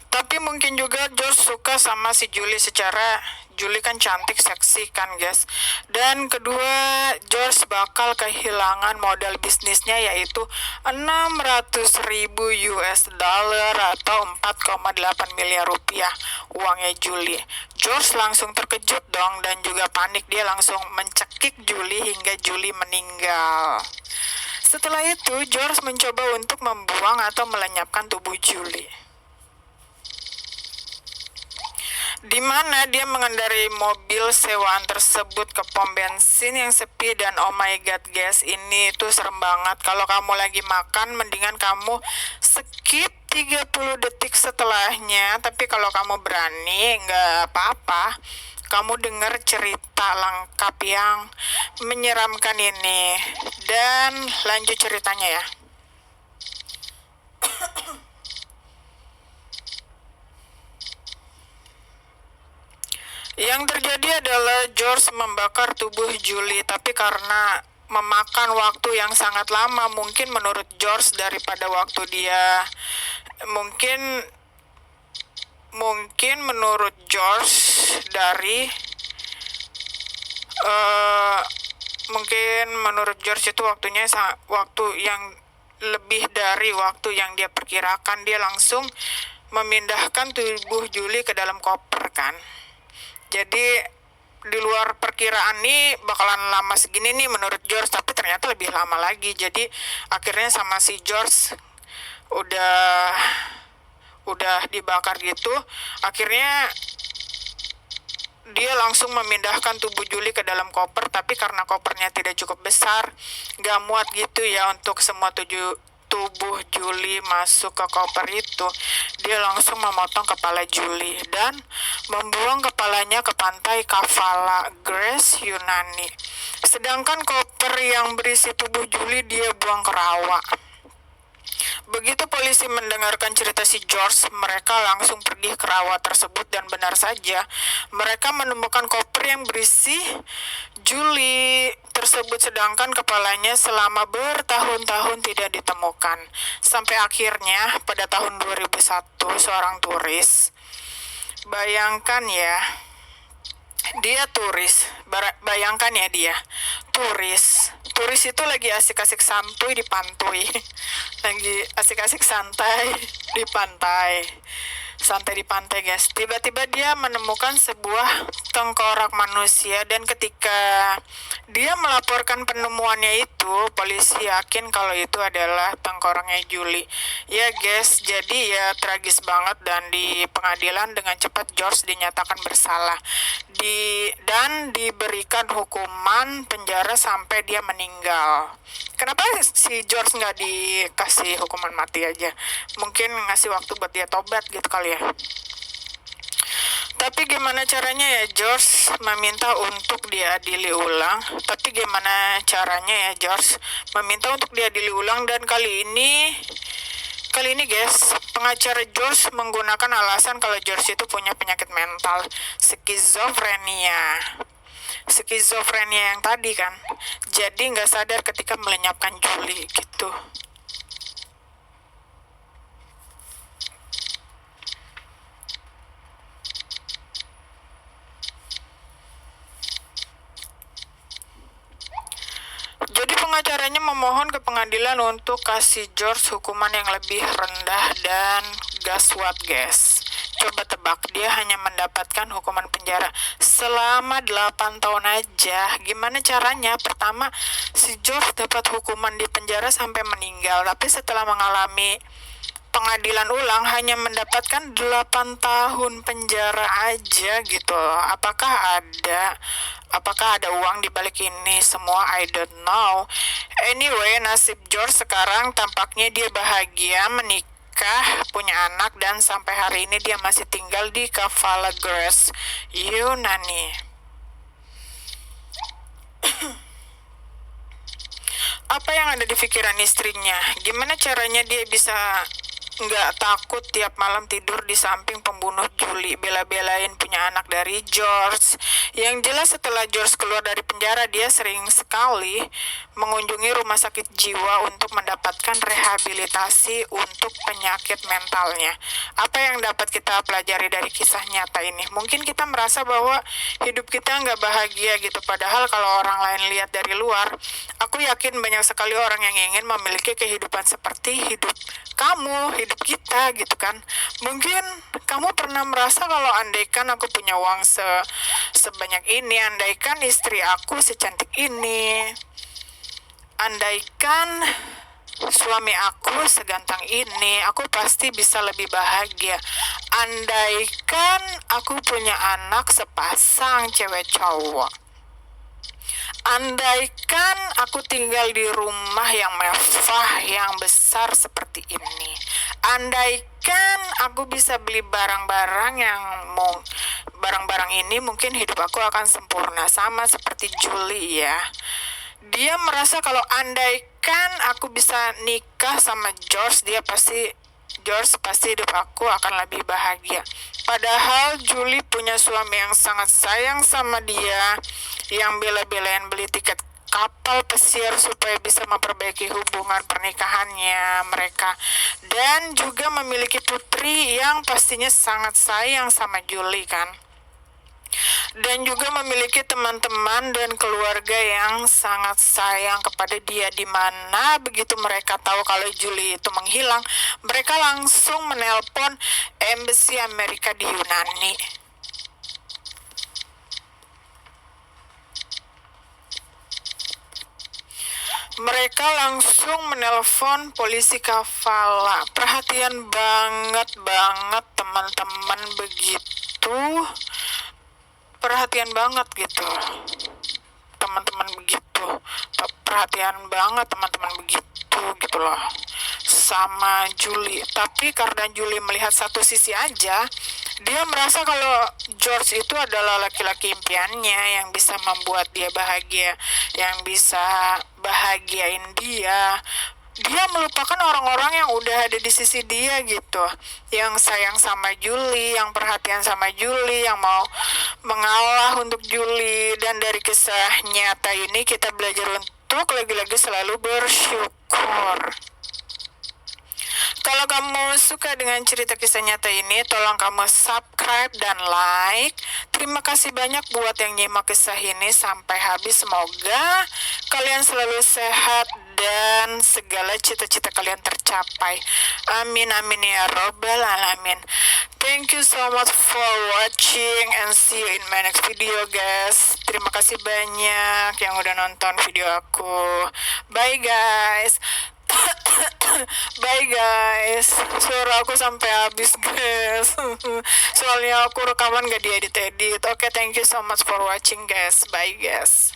Tapi mungkin juga George suka sama si Julie. Secara Julie kan cantik, seksi kan guys. Dan kedua, George bakal kehilangan modal bisnisnya, yaitu 600.000 US dollar atau 4,8 miliar rupiah uangnya Julie. George langsung terkejut dong dan juga panik. Dia langsung mencekik Julie hingga Julie meninggal. Setelah itu, George mencoba untuk membuang atau melenyapkan tubuh Julie, di mana dia mengendarai mobil sewaan tersebut ke pom bensin yang sepi. Dan oh my god guys, ini tuh serem banget. Kalau kamu lagi makan, mendingan kamu skip 30 detik setelahnya. Tapi kalau kamu berani, nggak apa-apa, kamu dengar cerita lengkap yang menyeramkan ini. Dan lanjut ceritanya ya. Yang terjadi adalah George membakar tubuh Julie, tapi karena memakan waktu yang sangat lama, mungkin menurut George daripada waktu dia mungkin menurut George dari mungkin menurut George itu waktu yang lebih dari waktu yang dia perkirakan. Dia langsung memindahkan tubuh Julie ke dalam koper kan. Jadi di luar perkiraan nih bakalan lama segini nih menurut George, tapi ternyata lebih lama lagi. Jadi akhirnya sama si George udah dibakar gitu. Akhirnya dia langsung memindahkan tubuh Julie ke dalam koper, tapi karena kopernya tidak cukup besar, gak muat gitu ya untuk semua tubuh Julie masuk ke koper itu. Dia langsung memotong kepala Julie dan membuang kepalanya ke pantai Kavala, Greece, Yunani. Sedangkan koper yang berisi tubuh Julie dia buang ke rawa. Begitu polisi mendengarkan cerita si George, mereka langsung pergi ke rawa tersebut dan benar saja, mereka menemukan koper yang berisi Julie tersebut, sedangkan kepalanya selama bertahun-tahun tidak ditemukan. Sampai akhirnya pada tahun 2001, seorang turis, bayangkan ya, bayangkan ya dia turis itu lagi asik-asik santuy di pantai, lagi asik-asik santai di pantai guys. Tiba-tiba dia menemukan sebuah tengkorak manusia, dan ketika dia melaporkan penemuannya itu, polisi yakin kalau itu adalah tengkoraknya Julie. Ya guys, jadi ya tragis banget, dan di pengadilan dengan cepat George dinyatakan bersalah dan diberikan hukuman penjara sampai dia meninggal. Kenapa si George nggak dikasih hukuman mati aja? Mungkin ngasih waktu buat dia tobat gitu kali ya. Tapi gimana caranya ya George meminta untuk diadili ulang? Tapi gimana caranya ya George meminta untuk diadili ulang, dan kali ini guys, pengacara George menggunakan alasan kalau George itu punya penyakit mental, skizofrenia. Skizofrenia yang tadi kan. Jadi nggak sadar ketika melenyapkan Julie gitu. Jadi pengacaranya memohon ke pengadilan untuk kasih George hukuman yang lebih rendah, dan guess what guys? Coba tebak, dia hanya mendapatkan hukuman penjara selama 8 tahun aja. Gimana caranya? Pertama, si George dapat hukuman di penjara sampai meninggal, tapi setelah mengalami pengadilan ulang hanya mendapatkan 8 tahun penjara aja gitu loh. Apakah ada uang di balik ini semua? I don't know. Anyway, nasib George sekarang tampaknya dia bahagia, menikah, punya anak, dan sampai hari ini dia masih tinggal di Kavala Grace, Yunani. Apa yang ada di pikiran istrinya? Gimana caranya dia bisa nggak takut tiap malam tidur di samping pembunuh Julie, bela-belain punya anak dari George? Yang jelas setelah George keluar dari penjara, dia sering sekali mengunjungi rumah sakit jiwa untuk mendapatkan rehabilitasi untuk penyakit mentalnya. Apa yang dapat kita pelajari dari kisah nyata ini? Mungkin kita merasa bahwa hidup kita nggak bahagia gitu, padahal kalau orang lain lihat dari luar, aku yakin banyak sekali orang yang ingin memiliki kehidupan seperti hidup kamu, hidup kita gitu kan. Mungkin kamu pernah merasa kalau andaikan aku punya uang sebanyak ini, andaikan istri aku secantik ini, andaikan suami aku seganteng ini, aku pasti bisa lebih bahagia. Andaikan aku punya anak sepasang cewek cowok. Andaikan aku tinggal di rumah yang mewah, yang besar seperti ini. Andaikan aku bisa beli barang-barang barang-barang ini, mungkin hidup aku akan sempurna, sama seperti Julie ya. Dia merasa kalau andaikan aku bisa nikah sama George pasti hidup aku akan lebih bahagia. Padahal Julie punya suami yang sangat sayang sama dia, yang bela-belain beli tiket kapal pesiar supaya bisa memperbaiki hubungan pernikahannya mereka, dan juga memiliki putri yang pastinya sangat sayang sama Julie kan, dan juga memiliki teman-teman dan keluarga yang sangat sayang kepada dia, di mana begitu mereka tahu kalau Julie itu menghilang, mereka langsung menelpon Embassy Amerika di Yunani. Mereka langsung menelpon polisi Kavala. Perhatian banget teman-teman, begitu perhatian banget gitu teman-teman, begitu perhatian banget teman-teman, begitu gitu loh sama Julie. Tapi karena Julie melihat satu sisi aja, dia merasa kalau George itu adalah laki-laki impiannya yang bisa membuat dia bahagia, yang bisa bahagiain dia. Dia melupakan orang-orang yang udah ada di sisi dia gitu, yang sayang sama Julie, yang perhatian sama Julie, yang mau mengalah untuk Julie. Dan dari kisah nyata ini kita belajar untuk lagi-lagi selalu bersyukur. Kalau kamu suka dengan cerita kisah nyata ini, tolong kamu subscribe dan like. Terima kasih banyak buat yang nyimak kisah ini sampai habis. Semoga kalian selalu sehat dan segala cita-cita kalian tercapai. Amin amin ya robbal alamin. Thank you so much for watching and see you in my next video guys. Terima kasih banyak yang udah nonton video aku. Bye guys. Bye guys. Suara aku sampai habis guys. Soalnya aku rekaman gak diedit-edit. Oke, thank you so much for watching guys. Bye guys.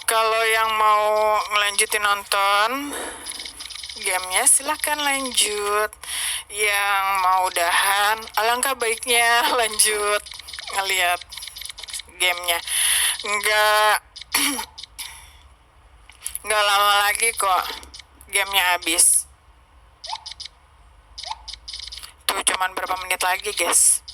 Kalau yang mau ngelanjutin nonton gamenya silahkan lanjut. yang mau udahan, alangkah baiknya lanjut ngeliat gamenya. Nggak nggak lama lagi kok gamenya habis. Tuh cuman berapa menit lagi guys.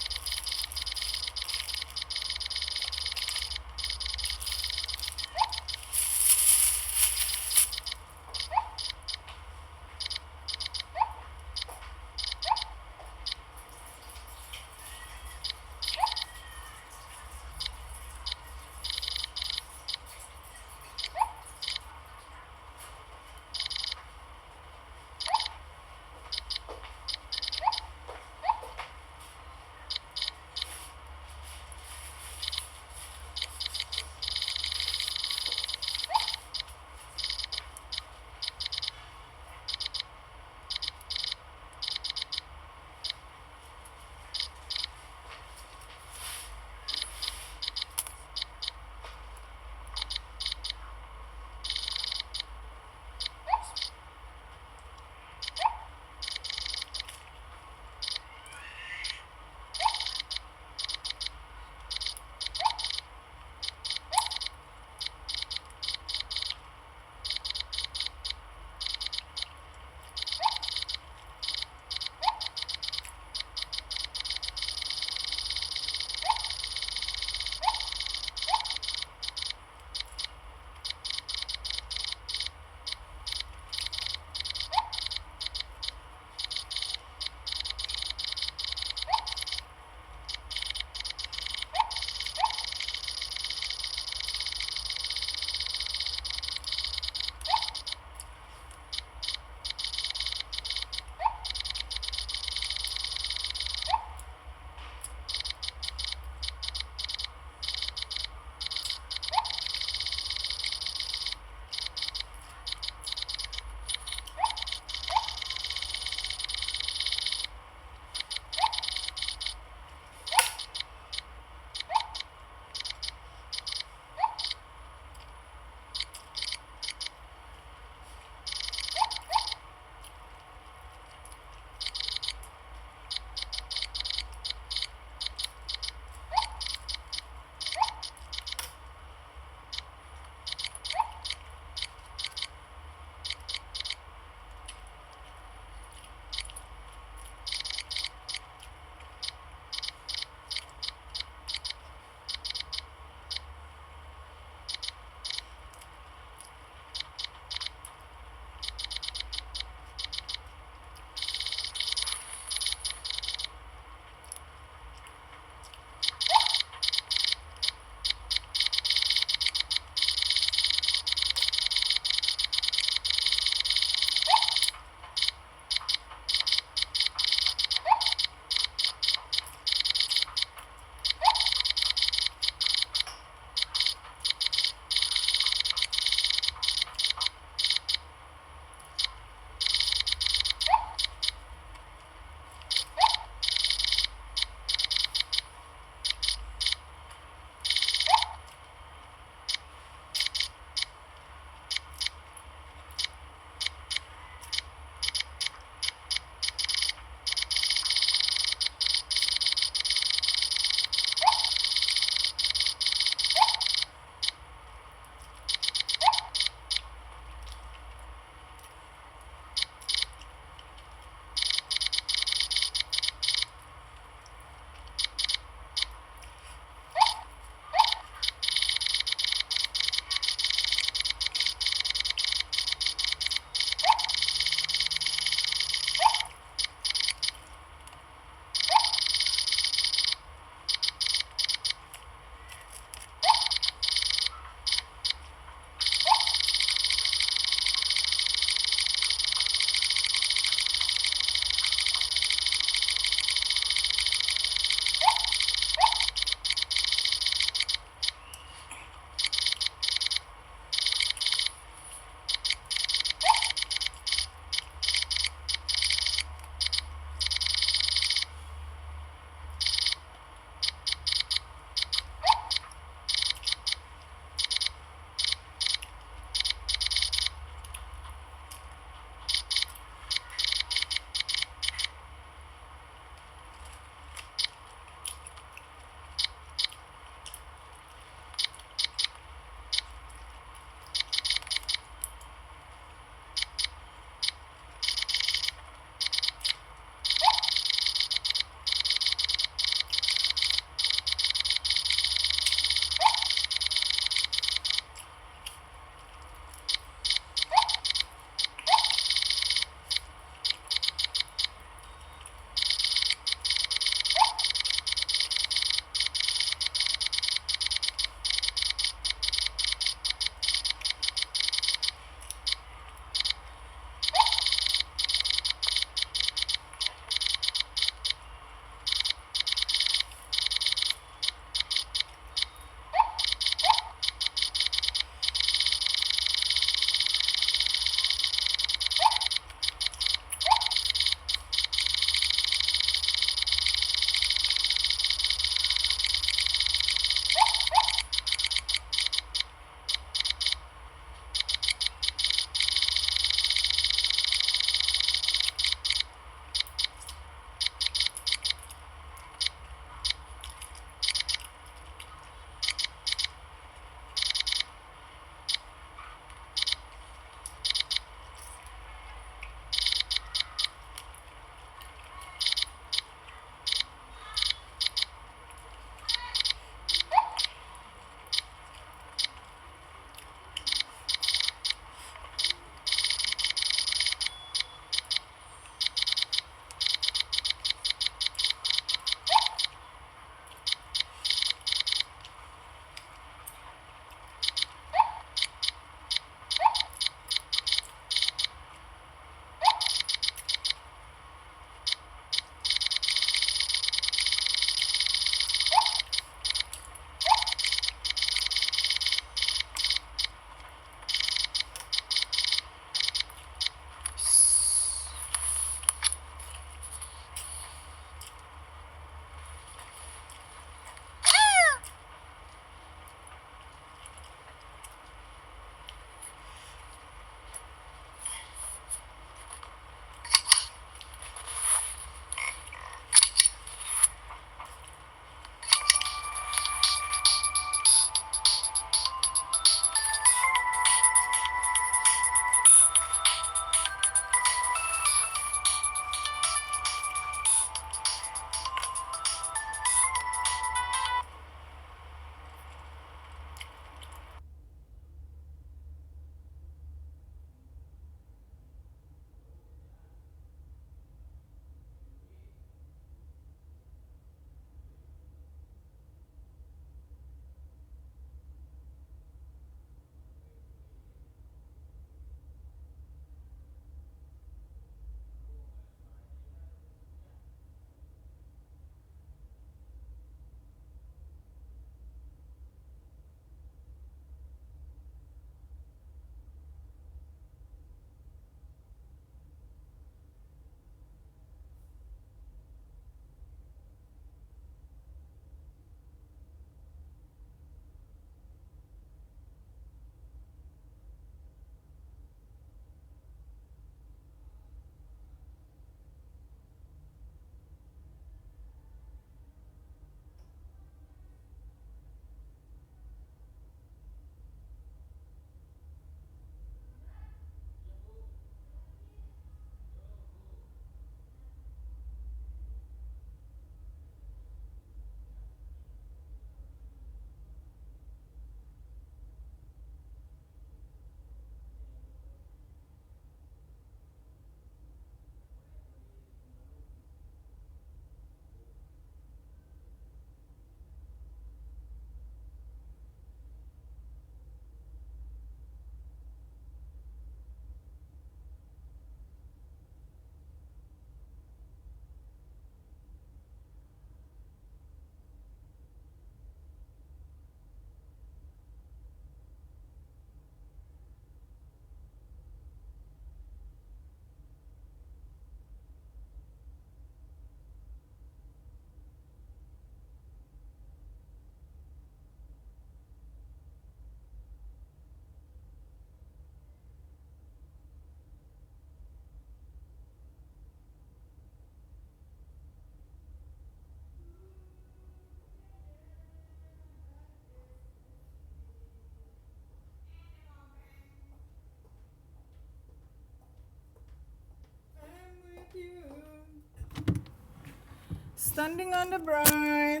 Standing on the bright.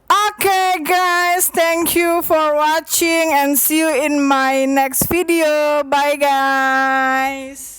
Okay guys, thank you for watching and see you in my next video. Bye guys.